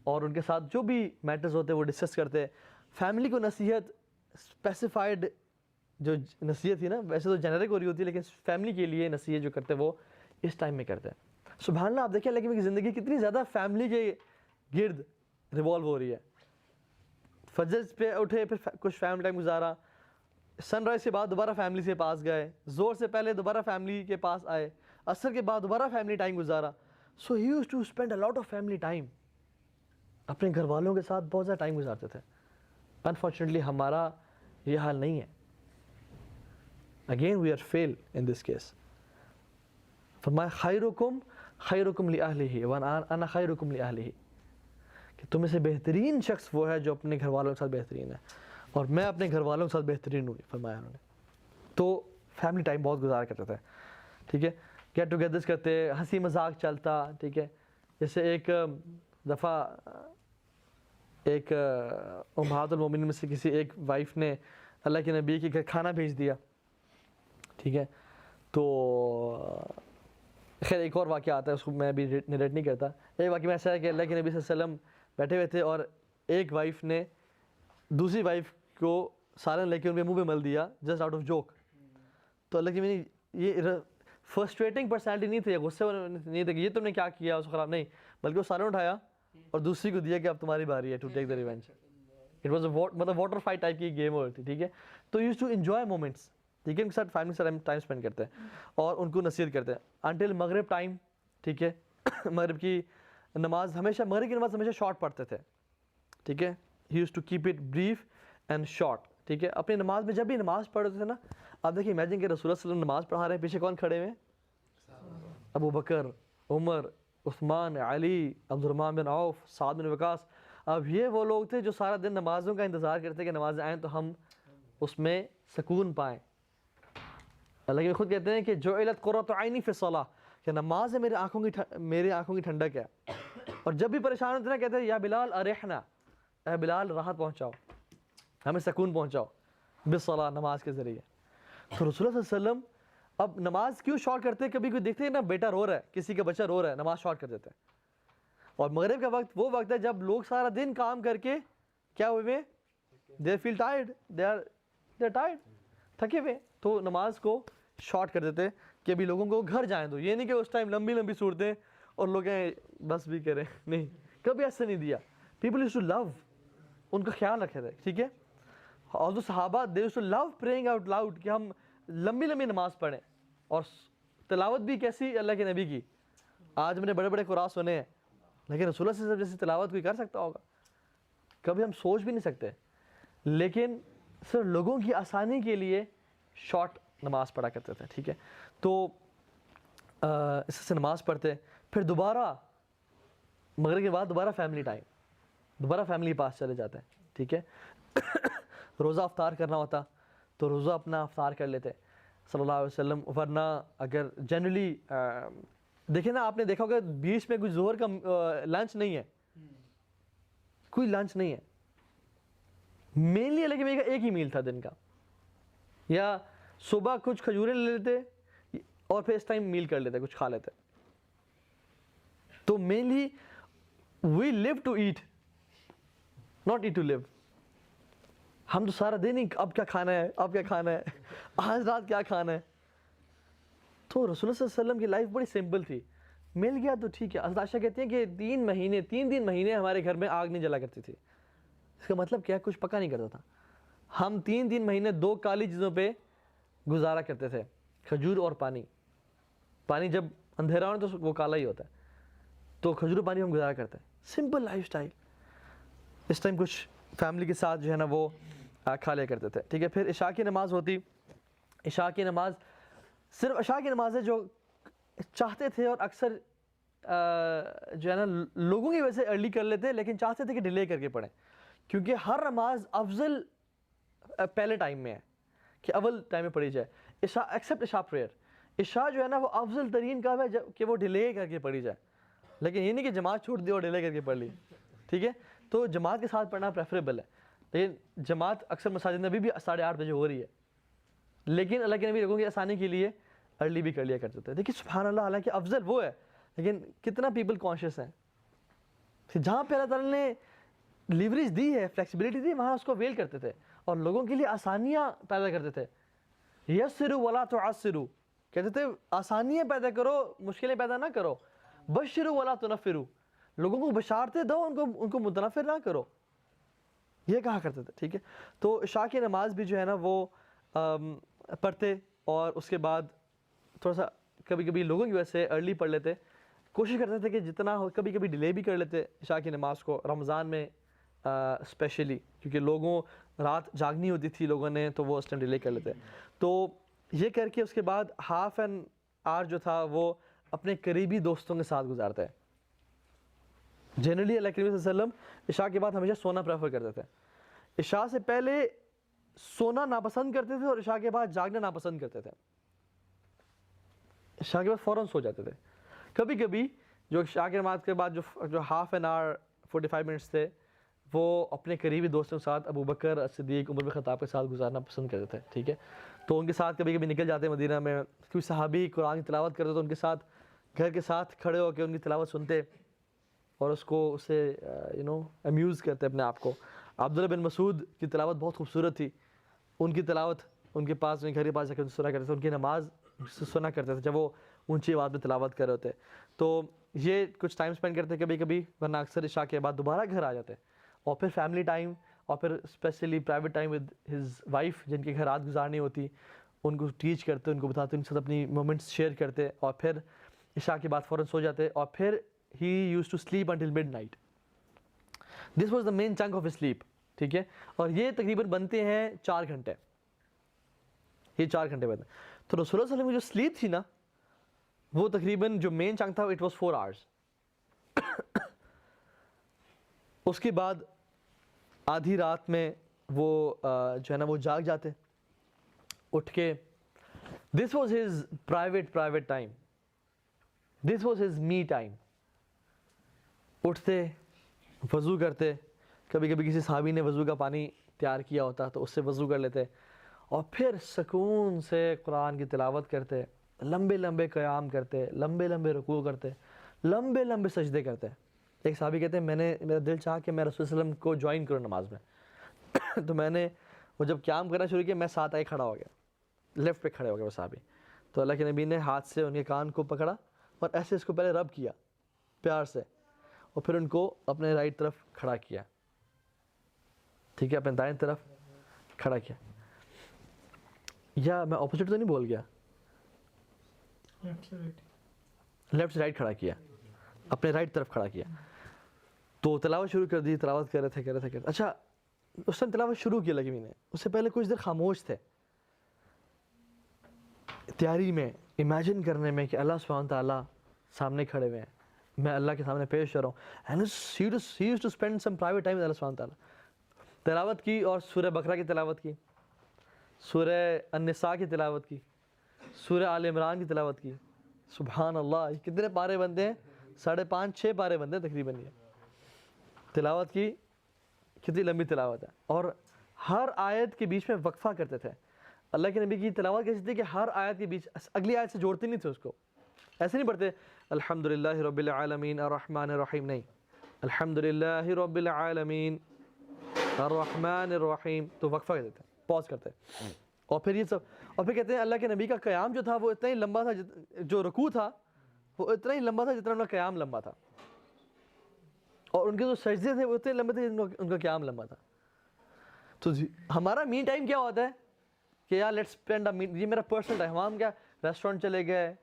اور ان کے ساتھ جو بھی میٹرز ہوتے وہ ڈسکس کرتے۔ فیملی کو نصیحت اسپیسیفائڈ جو نصیحت تھی نا، ویسے تو جنرک ہو رہی ہوتی ہے، لیکن فیملی کے لیے نصیحت جو کرتے وہ اس ٹائم میں کرتے ہیں۔ سبحان اللہ، آپ دیکھیں لیکن زندگی کتنی زیادہ فیملی کے گرد ریوالو ہو رہی ہے۔ فجر پہ اٹھے، پھر کچھ فیملی ٹائم گزارا، سن رائز کے بعد دوبارہ فیملی سے پاس گئے، زور سے پہلے دوبارہ فیملی کے پاس آئے، عصر کے بعد دوبارہ فیملی ٹائم گزارا۔ So he use to spend a lot of family time, اپنے گھر والوں کے ساتھ بہت زیادہ ٹائم گزارتے تھے. انفارچونیٹلی ہمارا یہ حال نہیں ہے. Again we are fail in this case. فرمایا خیرکم خیرکم لأہلہ وانا خیرکم لأہلہ, کہ تم میں سے بہترین شخص وہ ہے جو اپنے گھر والوں کے ساتھ بہترین ہے, اور میں اپنے گھر والوں کے ساتھ بہترین ہوں, فرمایا انہوں نے. تو فیملی ٹائم بہت گزارا کرتے تھے, ٹھیک ہے, گیٹ ٹوگیدرز کرتے, ہنسی مذاق چلتا, ٹھیک ہے. جیسے ایک دفعہ ایک امہات المومنین میں سے کسی ایک وائف نے اللہ کے نبی کے گھر کھانا بھیج دیا, ٹھیک ہے. تو خیر ایک اور واقعہ آتا ہے, اس کو میں ابھی نریٹ نہیں کرتا. ایک واقعہ میں ایسا ہے کہ اللہ کے نبی صلی اللہ علیہ وسلم بیٹھے ہوئے تھے اور ایک وائف نے دوسری وائف کو سالن لے کے ان کے منہ پہ مل دیا جسٹ آؤٹ آف جوک. تو اللہ کی یہ فرسٹریٹنگ پرسنالٹی نہیں تھی, غصے والا نہیں تھا کہ یہ تم نے کیا کیا, اس کو خراب نہیں, بلکہ وہ سالن اٹھایا اور دوسری کو دیا کہ اب تمہاری باری ہے to take the revenge. It was مطلب واٹر فائٹ ٹائپ کی گیم ہوتی, ٹھیک ہے. تو یوز ٹو انجوائے مومنٹس, ٹھیک ہے, ان کے ساتھ فیملی کے ساتھ ٹائم اسپینڈ کرتے ہیں اور ان کو نصیحت کرتے ہیں انٹل مغرب ٹائم, ٹھیک ہے. مغرب کی نماز ہمیشہ, مغرب کی نماز ہمیشہ شارٹ پڑھتے تھے, ٹھیک ہے. He use to keep it brief and short, ٹھیک ہے. اپنی نماز میں جب بھی نماز پڑھتے تھے نا, آپ دیکھیے امیجن کہ رسول اللہ صلی اللہ علیہ وسلم نماز پڑھا رہے ہیں, پیچھے کون کھڑے ہوئے ہیں؟ ابو بکر, عمر, عثمان, علی, عبد الرحمن بن عوف, سعد بن وقاص. اب یہ وہ لوگ تھے جو سارا دن نمازوں کا انتظار کرتے کہ نمازیں آئیں تو ہم اس میں سکون پائیں. اللہ کے خود کہتے ہیں کہ جعلت قرۃ عینی فی الصلاۃ, کہ نماز ہے میری آنکھوں کی ٹھنڈک ہے. اور جب بھی پریشان ہوتے ہیں کہتے ہیں یا بلال ارحنا, اے بلال راحت پہنچاؤ, ہمیں سکون پہنچاؤ بالصلاۃ, نماز کے ذریعے. تو رسول اللہ صلی اللہ علیہ وسلم اب نماز کیوں شارٹ کرتے ہیں؟ کبھی کوئی دیکھتے ہیں نا بیٹا رو رہا ہے, کسی کا بچہ رو رہا ہے, نماز شارٹ کر دیتے ہیں. اور مغرب کا وقت وہ وقت ہے جب لوگ سارا دن کام کر کے کیا ہوئے, دے فیل ٹائرڈ, دے آر ٹائرڈ, تھکے ہوئے, تو نماز کو شارٹ کر دیتے کہ ابھی لوگوں کو گھر جائیں دو. یہ نہیں کہ اس ٹائم لمبی لمبی صورتیں اور لوگ بس بھی کریں, نہیں, کبھی ایسا نہیں دیا. پیپل یوز ٹو لو, ان کا خیال رکھے تھے, ٹھیک ہے. اور جو صحابہ they used to love praying out loud, کہ ہم لمبی لمبی نماز پڑھیں, اور تلاوت بھی کیسی اللہ کے نبی کی. آج میں نے بڑے بڑے قرآن سنے ہیں, لیکن رسول اللہ صلی اللہ علیہ وسلم جیسی تلاوت کوئی کر سکتا ہوگا؟ کبھی ہم سوچ بھی نہیں سکتے. لیکن صرف لوگوں کی آسانی کے لیے شارٹ نماز پڑھا کرتے تھے, ٹھیک ہے. تو اس سے نماز پڑھتے, پھر دوبارہ مغرب کے بعد دوبارہ فیملی ٹائم, دوبارہ فیملی کے پاس چلے جاتے ہیں, ٹھیک ہے. روزہ افطار کرنا ہوتا تو روزہ اپنا افطار کر لیتے صلی اللہ علیہ وسلم. ورنہ اگر جنرلی دیکھیں نا, آپ نے دیکھا ہوگا بیچ میں کوئی ظہر کا لنچ نہیں ہے, کوئی لنچ نہیں ہے. مینلی اللہ کے نبی کا ایک ہی میل تھا دن کا, یا صبح کچھ کھجوریں لے لیتے اور پھر اس ٹائم میل کر لیتے, کچھ کھا لیتے. تو mainly we live to eat, not eat to live. ہم تو سارا دن ہی اب کیا کھانا ہے, اب کیا کھانا ہے, آج رات کیا کھانا ہے. تو رسول اللہ صلی اللہ علیہ وسلم کی لائف بڑی سمپل تھی. مل گیا تو ٹھیک ہے. حضرت عائشہ کہتی ہیں کہ 3 مہینے ہمارے گھر میں آگ نہیں جلا کرتی تھی. اس کا مطلب کیا, کچھ پکا نہیں کرتا تھا. ہم 3 مہینے 2 کالی چیزوں پہ گزارا کرتے تھے, کھجور اور پانی. پانی جب اندھیرا ہونا تو وہ کالا ہی ہوتا ہے, تو کھجور پانی ہم گزارا کرتے ہیں. Simple life style. اس ٹائم کچھ فیملی کے ساتھ جو ہے نا وہ کھا لیا کرتے تھے, ٹھیک ہے. پھر عشاء کی نماز ہوتی. عشاء کی نماز صرف عشاء کی نماز ہے جو چاہتے تھے, اور اکثر جو ہے نا لوگوں کی وجہ سے ارلی کر لیتے, لیکن چاہتے تھے کہ ڈیلے کر کے پڑھیں, کیونکہ ہر نماز افضل پہلے ٹائم میں ہے کہ اول ٹائم میں پڑھی جائے. عشاء ایکسیپٹ عشاء پریئر, عشاء جو ہے نا وہ افضل ترین کام ہے کہ وہ ڈیلے کر کے پڑھی جائے. لیکن یہ نہیں کہ جماعت چھوڑ دی اور ڈیلے کر کے پڑھ لی, ٹھیک ہے. تو جماعت کے ساتھ پڑھنا پریفریبل ہے, لیکن جماعت اکثر مساجد میں بھی 8:30 بجے ہو رہی ہے, لیکن اللہ کے نبی لوگوں کی آسانی کے لیے ارلی بھی کر لیا کرتے تھے. دیکھیے سبحان اللہ, حالانکہ افضل وہ ہے, لیکن کتنا پیپل کانشیس ہیں. جہاں پہ اللہ تعالیٰ نے لیوریج دی ہے, فلیکسیبلٹی دی, وہاں اس کو ویل کرتے تھے اور لوگوں کے لیے آسانیاں پیدا کرتے تھے. یسروا ولا تعسروا, کہتے تھے آسانیاں پیدا کرو, مشکلیں پیدا نہ کرو. بشروا ولا تنفروا, لوگوں کو بشارتیں دو, ان کو متنفر نہ کرو, یہ کہا کرتے تھے, ٹھیک ہے. تو عشاء کی نماز بھی جو ہے نا وہ پڑھتے, اور اس کے بعد تھوڑا سا کبھی کبھی لوگوں کی وجہ سے ارلی پڑھ لیتے. کوشش کرتے تھے کہ جتنا ہو, کبھی کبھی ڈیلے بھی کر لیتے عشاء کی نماز کو, رمضان میں اسپیشلی کیونکہ لوگوں رات جاگنی ہوتی تھی لوگوں نے, تو وہ اس ٹائم ڈیلے کر لیتے. تو یہ کر کے اس کے بعد ہاف این آور جو تھا وہ اپنے قریبی دوستوں کے ساتھ گزارتا ہے. جنرلی اللہ کریم صلی اللہ علیہ وسلم عشاء کے بعد ہمیشہ سونا پریفر کرتے تھے. عشاء سے پہلے سونا ناپسند کرتے تھے اور عشاء کے بعد جاگنا ناپسند کرتے تھے. عشاء کے بعد فوراً سو جاتے تھے. کبھی کبھی جو عشاء کی نماز کے بعد جو ہاف این آور 45 منٹس تھے وہ اپنے قریبی دوستوں کے ساتھ ابو بکر صدیق عمر بن خطاب کے ساتھ گزارنا پسند کرتے تھے. ٹھیک ہے, تو ان کے ساتھ کبھی کبھی نکل جاتے مدینہ میں. کوئی صحابی قرآن کی تلاوت کرتے تو ان کے ساتھ گھر کے ساتھ کھڑے ہو کے ان کی تلاوت سنتے اور اسے امیوز کرتے اپنے آپ کو. عبداللہ بن مسعود کی تلاوت بہت خوبصورت تھی. ان کی تلاوت ان کے پاس گھر کے پاس جا کے سنا کرتے تھے. ان کی نماز سنا کرتے تھے جب وہ اونچی آواز میں تلاوت کر رہے ہوتے. تو یہ کچھ ٹائم اسپینڈ کرتے کبھی کبھی, ورنہ اکثر عشاء کے بعد دوبارہ گھر آ جاتے. اور پھر فیملی ٹائم اور پھر especially private time with his wife, جن کے گھر رات گزارنی ہوتی, ان کو ٹیچ کرتے, ان کو بتاتے, ان کے ساتھ اپنی مومنٹس شیئر کرتے. اور پھر عشاء کے بعد فوراً سو جاتے. اور پھر he use to sleep until midnight. This was the main chunk of sleep. ٹھیک ہے, اور یہ تقریباً بنتے ہیں 4 گھنٹے. یہ 4 گھنٹے بنتے ہیں. تو رسول اللہ صلی اللہ علیہ وسلم کی جو سلیپ تھی نا, وہ تقریباً جو مین چنک تھا اٹ واز 4 آورس. اس کے بعد آدھی رات میں وہ جو ہے نا وہ جاگ جاتے اٹھ کے. دس was his private time. This was his me time. اٹھتے, وضو کرتے, کبھی کبھی کسی صحابی نے وضو کا پانی تیار کیا ہوتا تو اس سے وضو کر لیتے, اور پھر سکون سے قرآن کی تلاوت کرتے, لمبے لمبے قیام کرتے, لمبے لمبے رکوع کرتے, لمبے لمبے سجدے کرتے. ایک صحابی کہتے ہیں میرا دل چاہا کہ میں رسول صلی اللہ علیہ وسلم کو جوائن کروں نماز میں. تو میں نے وہ جب قیام کرنا شروع کیا میں ساتھ آئے کھڑا ہو گیا, لیفٹ پہ کھڑے ہو گئے وہ صحابی. تو اللہ کے نبی نے ہاتھ سے ان کے کان کو پکڑا اور ایسے اس کو پہلے رب کیا پیار سے, اور پھر ان کو اپنے رائٹ طرف کھڑا کیا. ٹھیک ہے, اپنے دائیں طرف کھڑا کیا. یا میں اپوزٹ تو نہیں بول گیا, لیفٹ سے رائٹ کھڑا کیا, اپنے رائٹ طرف کھڑا کیا. تو تلاوت شروع کر دی, تلاوت کر رہے تھے. اچھا, اس ٹائم تلاوت شروع کی لگی نے, اس سے پہلے کچھ دیر خاموش تھے, تیاری میں, امیجن کرنے میں کہ اللہ سبحانہ تعالیٰ سامنے کھڑے ہوئے ہیں, میں اللہ کے سامنے پیش کر رہا ہوں. And he used to spend some private time with اللہ سبحانہ تعالیٰ. تلاوت کی اور سورہ بقرہ کی تلاوت کی, سورہ النساء کی تلاوت کی, سورہ آل عمران کی تلاوت کی. سبحان اللہ, یہ کتنے پارے بنتے ہیں؟ 5.5-6 پارے بنتے ہیں تقریباً. یہ تلاوت کی, کتنی لمبی تلاوت ہے. اور ہر آیت کے بیچ میں وقفہ کرتے تھے. اللہ کے نبی کی تلاوت کیسی تھی کہ ہر آیت کے بیچ اگلی آیت سے جوڑتے نہیں تھے اس کو. ایسے نہیں پڑھتے الحمدللہ رب العالمین الرحمن الرحیم, نہیں, الحمدللہ رب العالمین الرحمن الرحیم, تو وقفہ کہتے تھے, پاز کرتے. اور پھر یہ سب, اور پھر کہتے ہیں اللہ کے نبی کا قیام جو تھا وہ اتنا ہی لمبا تھا, جو رکوع تھا وہ اتنا ہی لمبا تھا جتنا ان کا قیام لمبا تھا, اور ان کے جو سجدے تھے وہ اتنے لمبے تھے جتنا ان کا قیام لمبا تھا. تو ہمارا می ٹائم کیا ہوتا ہے کہ یار لیٹس اسپینڈ یہ میرا پرسنل ٹائم. ہم کیا ریسٹورینٹ چلے گئے,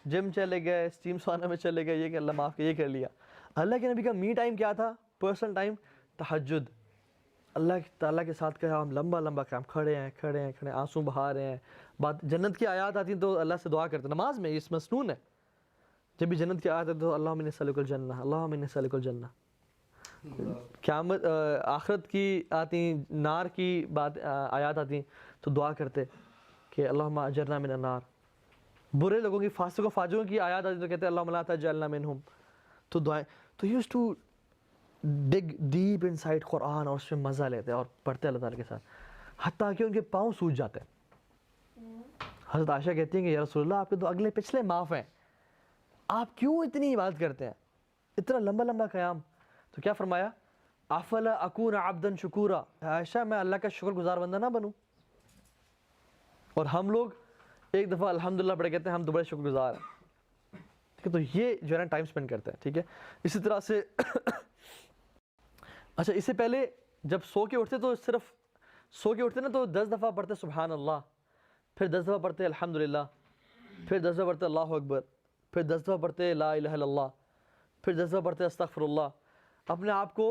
جم چلے گئے, اسٹیم سونا میں چلے گئے, یہ کہ اللہ معاف کر, یہ کر لیا. اللہ کے نبی کا می ٹائم کیا تھا؟ پرسنل ٹائم, تہجد. اللہ تعالیٰ کے ساتھ کہا ہم لمبا لمبا کام, کھڑے ہیں, آنسو بہا رہے ہیں. بات جنت کی آیات آتی ہیں تو اللہ سے دعا کرتے ہیں نماز میں, اس مسنون ہے. جب بھی جنت کی آیات آتی تو اللہم انی اسألک الجنہ, اللہم انی اسألک الجنہ. قیامت آخرت کی آتی, نار کی بات آیات آتی تو دعا کرتے کہ اللہم اجرنا من النار. برے لوگوں کی, فاسق و فاجروں کی آیات آتی تو کہتے ہیں اللہم لا تجعلنا منہم. تو دعائیں, تو used to dig deep inside Quran, اور اس میں مزہ لیتے اور پڑھتے اللہ تعالیٰ کے ساتھ, حتیٰ کہ ان کے پاؤں سوج جاتے ہیں. حضرت عائشہ کہتی ہیں کہ یا رسول اللہ آپ کے تو اگلے پچھلے معاف ہیں, آپ کیوں اتنی عبادت کرتے ہیں, اتنا لمبا لمبا قیام؟ تو کیا فرمایا, افلا اکون عبدا شکورا, عائشہ میں اللہ کا شکر گزار بندہ نہ بنوں. اور ہم لوگ ایک دفعہ الحمدللہ پڑھ کہتے ہیں ہم تو بڑے شکر گزار ہیں. ٹھیک ہے, تو یہ جو ہے نا ٹائم اسپینڈ کرتے ہیں. ٹھیک ہے, اسی طرح سے اچھا, اس سے پہلے جب سو کے اٹھتے تو صرف سو کے اٹھتے نا تو 10 دفعہ پڑھتے سبحان اللہ, پھر 10 دفعہ پڑھتے الحمدللہ, پھر 10 دفعہ پڑھتے اللہ اکبر, پھر 10 دفعہ پڑھتے لا الہ الا اللہ, پھر جذبہ پڑھتے ہیں استغفر اللہ, اپنے آپ کو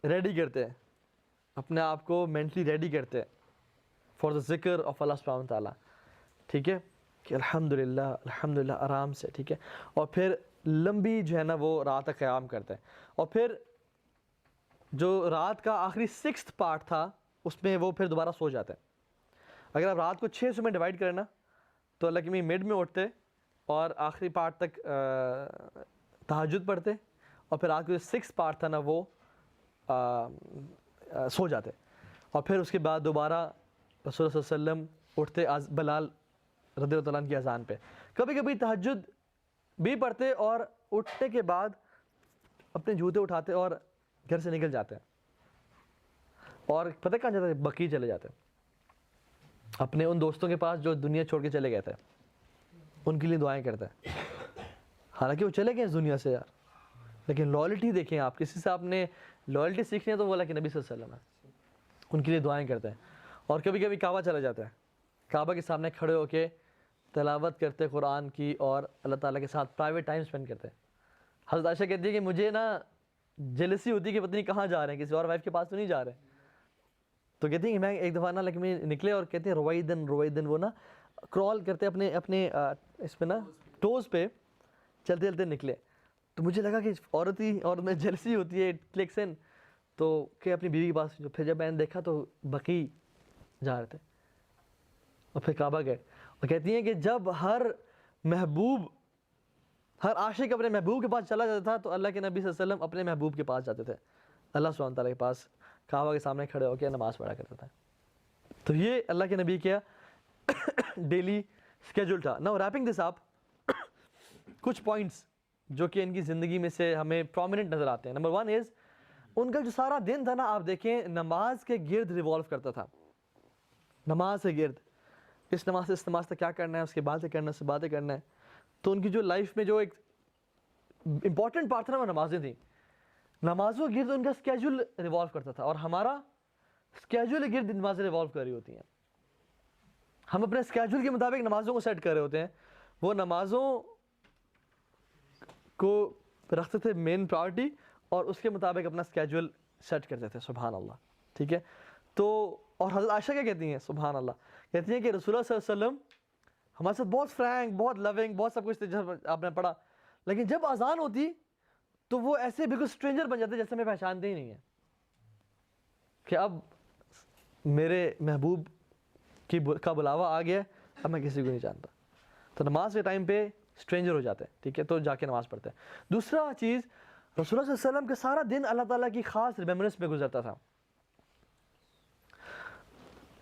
ریڈی کرتے ہیں, اپنے آپ کو مینٹلی ریڈی کرتے ہیں فار دا ذکر آف اللہ سبحانہ وتعالیٰ, ٹھیک ہے, کہ الحمدللہ آرام سے, ٹھیک ہے, اور پھر لمبی جو ہے نا وہ رات کا قیام کرتے ہیں, اور پھر جو رات کا آخری 6th پارٹ تھا اس میں وہ پھر دوبارہ سو جاتے ہیں. اگر آپ رات کو 6 حصوں میں ڈیوائڈ کریں نا تو اللہ کی مڈ میں اٹھتے اور آخری پارٹ تک تہجد پڑھتے, اور پھر رات کو جو 6th پارٹ تھا نا وہ سو جاتے, اور پھر اس کے بعد دوبارہ رسول اللہ صلی اللہ علیہ وسلم اٹھتے بلال رضی اللہ عنہ کی اذان پہ. کبھی کبھی تہجد بھی پڑھتے اور اٹھنے کے بعد اپنے جوتے اٹھاتے اور گھر سے نکل جاتے ہیں, اور پتہ کہاں جاتے ہیں؟ بقیع چلے جاتے ہیں, اپنے ان دوستوں کے پاس جو دنیا چھوڑ کے چلے گئے تھے, ان کے لیے دعائیں کرتے ہیں. حالانکہ وہ چلے گئے اس دنیا سے یار, لیکن لائلٹی دیکھیں آپ, کسی سے آپ نے لائلٹی سیکھنی ہے تو بولا کہ نبی صلی اللہ علیہ وسلم ہے, ان کے لیے دعائیں کرتے ہیں. اور کبھی کبھی کعبہ چلا جاتا ہے, کعبہ کے سامنے کھڑے ہو کے تلاوت کرتے قرآن کی اور اللہ تعالیٰ کے ساتھ پرائیویٹ ٹائم اسپینڈ کرتے ہیں. حضرت عائشہ کہتی ہے کہ مجھے نا جیلسی ہوتی ہے کہ پتہ نہیں کہاں جا رہے ہیں, کسی اور وائف کے پاس تو نہیں جا رہے. تو کہتی ہیں کہ میں ایک دفعہ نا لیکن میں نکلے اور کہتے ہیں رویدن وہ نا کرال کرتے اپنے اس پہ نا ٹوز پہ چلتے چلتے نکلے. تو مجھے لگا کہ عورت ہی اور میں جیلسی ہوتی ہے کلکس ان, تو کہ اپنی بیوی کے پاس, پھر جب میں نے دیکھا تو بقیع جا رہے تھے اور پھر کعبہ گئے. اور کہتی ہیں کہ جب ہر عاشق اپنے محبوب کے پاس چلا جاتا تھا تو اللہ کے نبی صلی اللہ علیہ وسلم اپنے محبوب کے پاس جاتے تھے, اللہ سبحانہ تعالیٰ کے پاس, کعبہ کے سامنے کھڑے ہو کے نماز پڑھا کرتا تھا. تو یہ اللہ کے نبی کیا ڈیلی اسکیجول تھا. ناؤ ریپنگ دس اپ, کچھ پوائنٹس جو کہ ان کی زندگی میں سے ہمیں پرومیننٹ نظر آتے ہیں. نمبر 1 از ان کا جو سارا دن تھا نا, آپ دیکھیں نماز کے گرد ریوالو کرتا تھا, نماز کے گرد, اس نماز سے اس نماز تک کیا کرنا ہے, اس کے بعد سے کرنا ہے, اس سے باتیں کرنا ہے. تو ان کی جو لائف میں جو ایک امپورٹنٹ پارٹ تھا نا وہ نمازیں تھیں, نمازوں گرد ان کا اسکیجول ریوالو کرتا تھا, اور ہمارا اسکیجول گرد نمازیں ریوالو کر رہی ہوتی ہیں. ہم اپنے اسکیجول کے مطابق نمازوں کو سیٹ کر رہے ہوتے ہیں, وہ نمازوں کو رکھتے تھے مین پرائورٹی اور اس کے مطابق اپنا اسکیجول سیٹ کرتے تھے. سبحان اللہ, ٹھیک ہے. تو اور حضرت عائشہ کیا کہتی ہیں, سبحان اللہ, کہتی ہیں کہ رسول اللہ صلی اللہ علیہ وسلم ہمارے ساتھ بہت فرینک, بہت لونگ, بہت سب کچھ آپ نے پڑھا, لیکن جب اذان ہوتی تو وہ ایسے بالکل اسٹرینجر بن جاتے جیسے ہمیں پہچانتے ہی نہیں ہیں, کہ اب میرے محبوب کا بلاوا آ گیا, اب میں کسی کو نہیں جانتا. تو نماز کے ٹائم پہ اسٹرینجر ہو جاتے ہیں, ٹھیک ہے, تو جا کے نماز پڑھتے ہیں. دوسرا چیز, رسول اللہ صلی اللہ علیہ وسلم کا سارا دن اللہ تعالیٰ کی خاص ریمیمبرنس میں گزرتا تھا.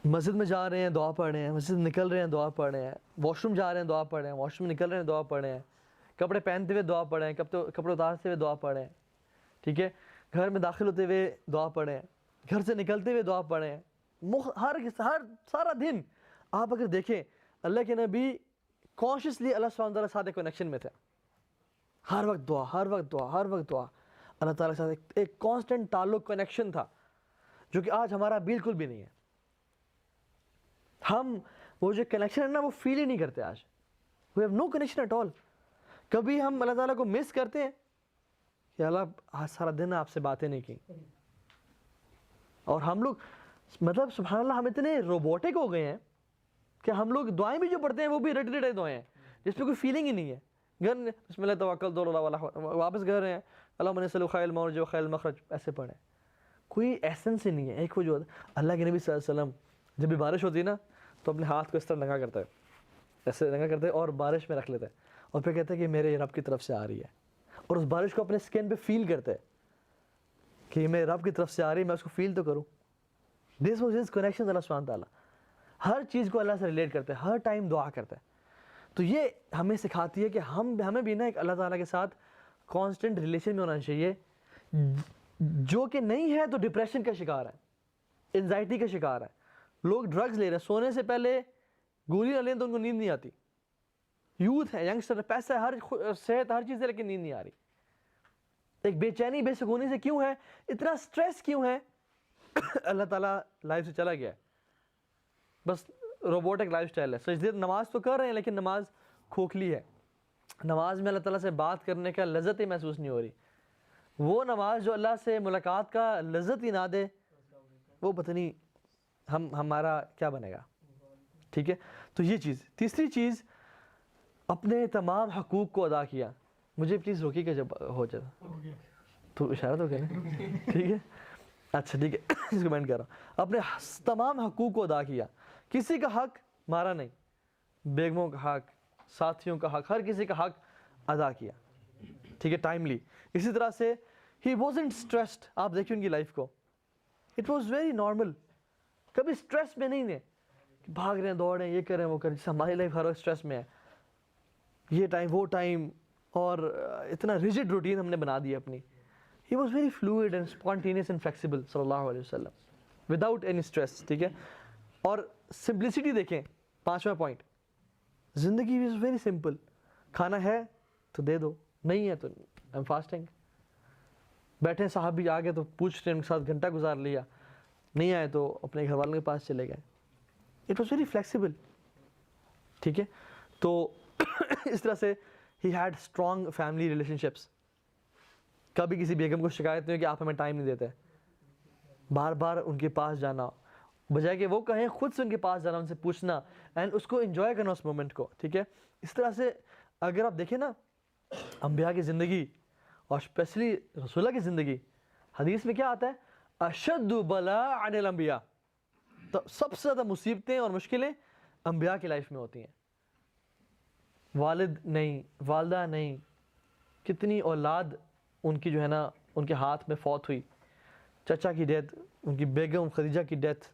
مسجد میں جا رہے ہیں دعا پڑھ رہے ہیں, مسجد نکل رہے ہیں دعا پڑھ رہے ہیں, واش روم جا رہے ہیں دعا پڑھ رہے ہیں, واش روم نکل رہے ہیں دعا پڑھ رہے ہیں, کپڑے پہنتے ہوئے دعا پڑھ رہے ہیں, کپڑے اتارتے ہوئے دعا پڑھ رہے ہیں, ٹھیک ہے, گھر میں داخل ہوتے ہوئے دعا پڑھ رہے ہیں, گھر سے نکلتے ہوئے دعا پڑھ رہے ہیں. ہر سارا دن آپ اگر دیکھیں اللہ کے نبی کانشیسلی اللہ سبحانہ تعالیٰ کے ساتھ ایک کنیکشن میں تھے, ہر وقت دعا, ہر وقت دعا, ہر وقت دعا, اللہ تعالیٰ کے ساتھ ایک کانسٹنٹ تعلق, کنیکشن تھا, جو کہ آج ہمارا بالکل بھی نہیں ہے. ہم وہ جو کنیکشن ہے نا وہ فیل ہی نہیں کرتے آج, we have no connection at all. کبھی ہم اللہ تعالیٰ کو مس کرتے ہیں کہ اللہ آج سارا دن آپ سے باتیں نہیں کی, اور ہم لوگ مطلب سبحان اللہ ہم اتنے روبوٹک ہو گئے ہیں کہ ہم لوگ دعائیں بھی جو پڑھتے ہیں وہ بھی رٹے رٹے دعائیں ہیں جس پہ کوئی فیلنگ ہی نہیں ہے. گھر بسم اللہ توکلت علی اللہ, واپس گھر رہے ہیں اللہم انی اسألک خیر المخرج و خیر المخرج, ایسے پڑھیں, کوئی ایسنس ہی نہیں ہے. ایک وہ جو اللہ کے نبی صلی اللہ علیہ وسلم جب بھی بارش ہوتی ہے نا تو اپنے ہاتھ کو اس طرح ننگا کرتا ہے, ایسے ننگا کرتے ہیں اور بارش میں رکھ لیتے ہیں, اور پھر کہتے ہیں کہ میرے رب کی طرف سے آ رہی ہے, اور اس بارش کو اپنے اسکن پہ فیل کرتے ہیں کہ یہ میرے رب کی طرف سے آ رہی ہے, میں اس کو فیل تو کروں. دس واز ہز کنیکشن اللہ سبحانہ تعالیٰ, ہر چیز کو اللہ سے ریلیٹ کرتے ہیں, ہر ٹائم دعا کرتے ہیں. تو یہ ہمیں سکھاتی ہے کہ ہمیں بھی نا ایک اللہ تعالیٰ کے ساتھ کانسٹنٹ ریلیشن میں ہونا چاہیے. جو کہ نہیں ہے تو ڈپریشن کا شکار ہے, انزائٹی کا شکار ہے. لوگ ڈرگز لے رہے ہیں, سونے سے پہلے گولی نہ لیں تو ان کو نیند نہیں آتی. یوتھ ہے, ینگسٹر ہے, پیسہ ہے, ہر صحت, ہر چیز ہے, لیکن نیند نہیں آ رہی. ایک بے چینی, بے سکونی سے کیوں ہے, اتنا اسٹریس کیوں ہے؟ اللہ تعالیٰ لائف سے چلا گیا ہے, بس روبوٹک لائف سٹائل ہے. سجدے نماز تو کر رہے ہیں لیکن نماز کھوکھلی ہے, نماز میں اللہ تعالیٰ سے بات کرنے کا لذت ہی محسوس نہیں ہو رہی. وہ نماز جو اللہ سے ملاقات کا لذت ہی نہ دے, وہ پتہ نہیں ہمارا کیا بنے گا. ٹھیک ہے, تو یہ چیز. تیسری چیز, اپنے تمام حقوق کو ادا کیا. مجھے پلیز روکی کہ جب ہو جائے تو اشارہ تو کریں. ٹھیک ہے, اچھا ٹھیک ہے, اس کو کمنٹ کر رہا ہوں. اپنے تمام حقوق کو ادا کیا, کسی کا حق مارا نہیں, بیگموں کا حق, ساتھیوں کا حق, ہر کسی کا حق ادا کیا. ٹھیک ہے, ٹائملی. اسی طرح سے ہی وازنٹ اسٹریسڈ. آپ دیکھیں ان کی لائف کو, اٹ واز ویری نارمل. کبھی اسٹریس میں نہیں ہے, بھاگ رہے ہیں, دوڑ رہے ہیں, یہ کر رہے ہیں, وہ کر رہے ہیں. جیسے ہماری لائف ہر وقت اسٹریس میں ہے, یہ ٹائم وہ ٹائم, اور اتنا ریجڈ روٹین ہم نے بنا دی اپنی. ہی was very fluid and spontaneous and flexible صلی اللہ علیہ وسلم, وداؤٹ اینی اسٹریس. ٹھیک ہے, اور سمپلسٹی دیکھیں. 5واں پوائنٹ, زندگی از ویری سمپل. کھانا ہے تو دے دو, نہیں ہے تو آئی ایم فاسٹنگ. بیٹھے صحابی آگے تو پوچھ رہے ہیں, ان کے ساتھ گھنٹہ گزار لیا, نہیں آئے تو اپنے گھر والوں کے پاس چلے گئے. It was very flexible. ٹھیک ہے, تو اس طرح سے he had strong family relation ships. کبھی کسی بیگم کو شکایت نہیں کہ آپ ہمیں ٹائم نہیں دیتے, بار بار ان کے پاس جانا, بجائے کہ وہ کہیں خود سے ان کے پاس جانا, ان سے پوچھنا, اینڈ اس کو انجوائے کرنا اس مومنٹ کو. ٹھیک ہے, اس طرح سے اگر آپ دیکھیں نا انبیاء کی زندگی اور اسپیشلی رسول اللہ کی زندگی, حدیث میں کیا آتا ہے, اشد بلاء علی الانبیاء. تو سب سے زیادہ مصیبتیں اور مشکلیں انبیاء کی لائف میں ہوتی ہیں. والد نہیں, والدہ نہیں, کتنی اولاد ان کی جو ہے نا ان کے ہاتھ میں فوت ہوئی. چچا کی ڈیتھ, ان کی بیگم خدیجہ کی ڈیتھ,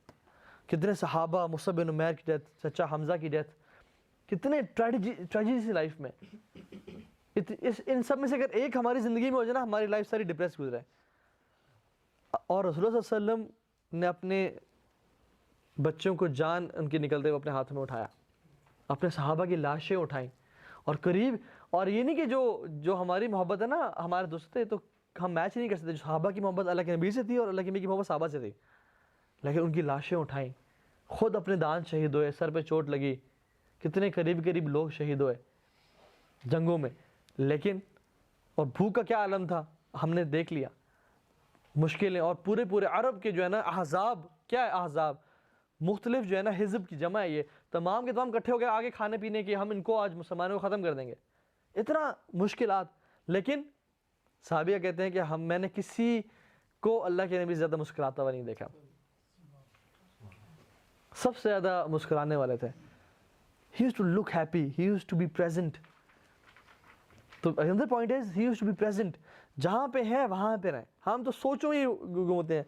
کتنے صحابہ, مصعب بن عمیر کی ڈیتھ, چچا حمزہ کی ڈیتھ, کتنے ٹریجڈی سی لائف میں. ان سب میں سے اگر ایک ہماری زندگی میں ہو جائے نا, ہماری لائف ساری ڈپریس گزرے. اور رسول اللہ صلی اللہ علیہ وسلم نے اپنے بچوں کو جان ان کی نکلتے ہوئے اپنے ہاتھ میں اٹھایا, اپنے صحابہ کی لاشیں اٹھائیں, اور قریب. اور یہ نہیں کہ جو ہماری محبت ہے نا, ہمارے دوست تھے تو ہم میچ نہیں کر سکتے. جو صحابہ کی محبت اللہ کے نبی سے تھی اور اللہ کے نبی کی محبت صحابہ سے تھی, لیکن ان کی لاشیں اٹھائیں, خود اپنے دانت شہید ہوئے, سر پہ چوٹ لگی, کتنے قریب لوگ شہید ہوئے جنگوں میں. لیکن اور بھوک کا کیا عالم تھا ہم نے دیکھ لیا, مشکلیں. اور پورے عرب کے جو ہے نا احزاب, کیا ہے احزاب, مختلف جو ہے نا حزب کی جمع ہے, یہ تمام کے تمام اکٹھے ہو گئے آگے کھانے پینے کی, ہم ان کو آج مسلمانوں کو ختم کر دیں گے. اتنا مشکلات. لیکن صحابیہ کہتے ہیں کہ میں نے کسی کو اللہ کے نبی سے زیادہ مسکراتا ہوا نہیں دیکھا. سب سے زیادہ مسکرانے والے تھے. He used to look happy, he used to be present. تو another point is he used to be present. جہاں پہ ہے وہاں پہ رہیں. ہم تو سوچوں ہی گھومتے ہیں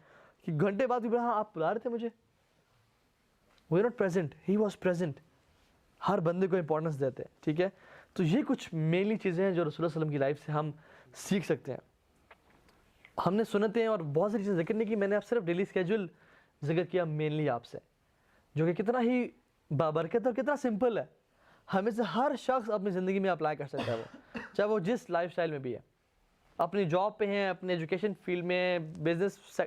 کہ گھنٹے بعد بھی, ہاں آپ بلا رہے تھے مجھے, we are not present, he was present. ہر بندے کو امپورٹنس دیتے ہیں. ٹھیک ہے, تو یہ کچھ مینلی چیزیں ہیں جو رسول اللہ صلی اللہ علیہ وسلم کی لائف سے ہم سیکھ سکتے ہیں. ہم نے سنتیں اور بہت ساری چیزیں ذکر نہیں کی, میں نے اب صرف ڈیلی اسکیجول ذکر کیا مینلی آپ سے, جو کہ کتنا ہی بابرکت اور کتنا سمپل ہے. ہمیں سے ہر شخص اپنی زندگی میں اپلائی کر سکتا ہے, وہ چاہے وہ جس لائف اسٹائل میں بھی ہے, اپنی جاب پہ ہیں, اپنے ایجوکیشن فیلڈ میں ہیں, بزنس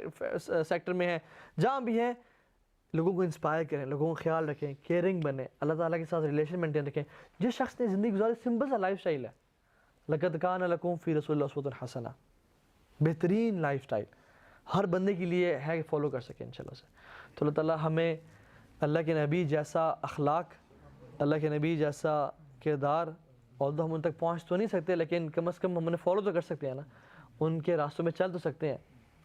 سیکٹر میں ہیں, جہاں بھی ہیں. لوگوں کو انسپائر کریں, لوگوں کا خیال رکھیں, کیئرنگ بنیں, اللہ تعالیٰ کے ساتھ ریلیشن مینٹین رکھیں. جس شخص نے زندگی گزاری سمپل سا لائف اسٹائل ہے, لقد کان لکم فی رسول اللہ اسوۃ حسنہ, بہترین لائف اسٹائل ہر بندے کے لیے ہے کہ فالو کر سکے انشاءاللہ سے. تو اللہ تعالیٰ ہمیں اللہ کے نبی جیسا اخلاق, اللہ کے نبی جیسا کردار, اور ہم ان تک پہنچ تو نہیں سکتے لیکن کم از کم ہم انہیں فالو تو کر سکتے ہیں نا, ان کے راستوں میں چل تو سکتے ہیں,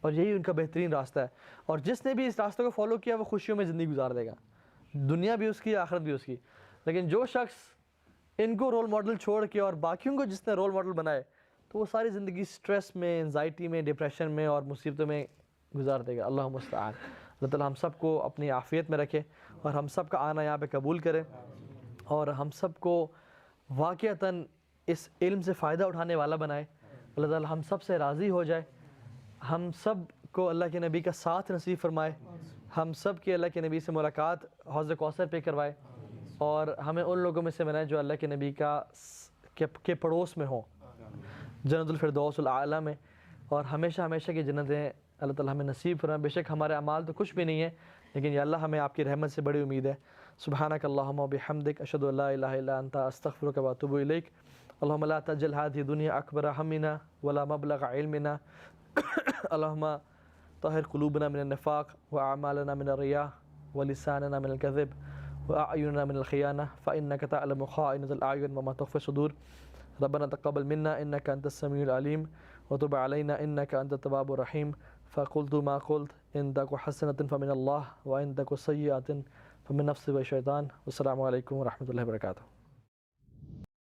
اور یہی ان کا بہترین راستہ ہے. اور جس نے بھی اس راستے کو فالو کیا وہ خوشیوں میں زندگی گزار دے گا, دنیا بھی اس کی, آخرت بھی اس کی. لیکن جو شخص ان کو رول ماڈل چھوڑ کے اور باقیوں کو جس نے رول ماڈل بنائے, تو وہ ساری زندگی سٹریس میں, انزائٹی میں, ڈپریشن میں اور مصیبتوں میں گزار دے گا. اللہ مستعان. اللہ تعالیٰ ہم سب کو اپنی عافیت میں رکھے, اور ہم سب کا آنا یہاں پہ قبول کرے, اور ہم سب کو واقعتاً اس علم سے فائدہ اٹھانے والا بنائے. اللہ تعالیٰ ہم سب سے راضی ہو جائے, ہم سب کو اللہ کے نبی کا ساتھ نصیب فرمائے, ہم سب کی اللہ کے نبی سے ملاقات حوض کوثر پہ کروائے, اور ہمیں ان لوگوں میں سے بنائے جو اللہ کے نبی کے پڑوس میں ہوں, جنت الفردوس الاعلیٰ میں, اور ہمیشہ ہمیشہ کی جنتیں اللہ تعالیٰ ہمیں نصیب فرمائے. بے شک ہمارے اعمال تو کچھ بھی نہیں ہے, لیکن یا اللہ ہمیں آپ کی رحمت سے بڑی امید ہے. سبحانک اللہم و بحمدک, اشہد ان لا الہ الا انت, استغفرک و اتوب الیک. اللهم لا تجعل هذه الدنيا أكبر همنا ولا مبلغ علمنا اللهم طهر قلوبنا من النفاق وأعمالنا من الرياء ولساننا من الكذب وأعيننا من الخيانة فإنك تعلم خائنة الأعين وما تخفي الصدور ربنا تقبل منا إنك أنت السميع العليم وتب علينا إنك أنت التواب الرحيم فقلت ما قلت إن تك حسنة فمن الله وإن تك سيئة فمن نفسي والشيطان والسلام عليكم ورحمة الله وبركاته.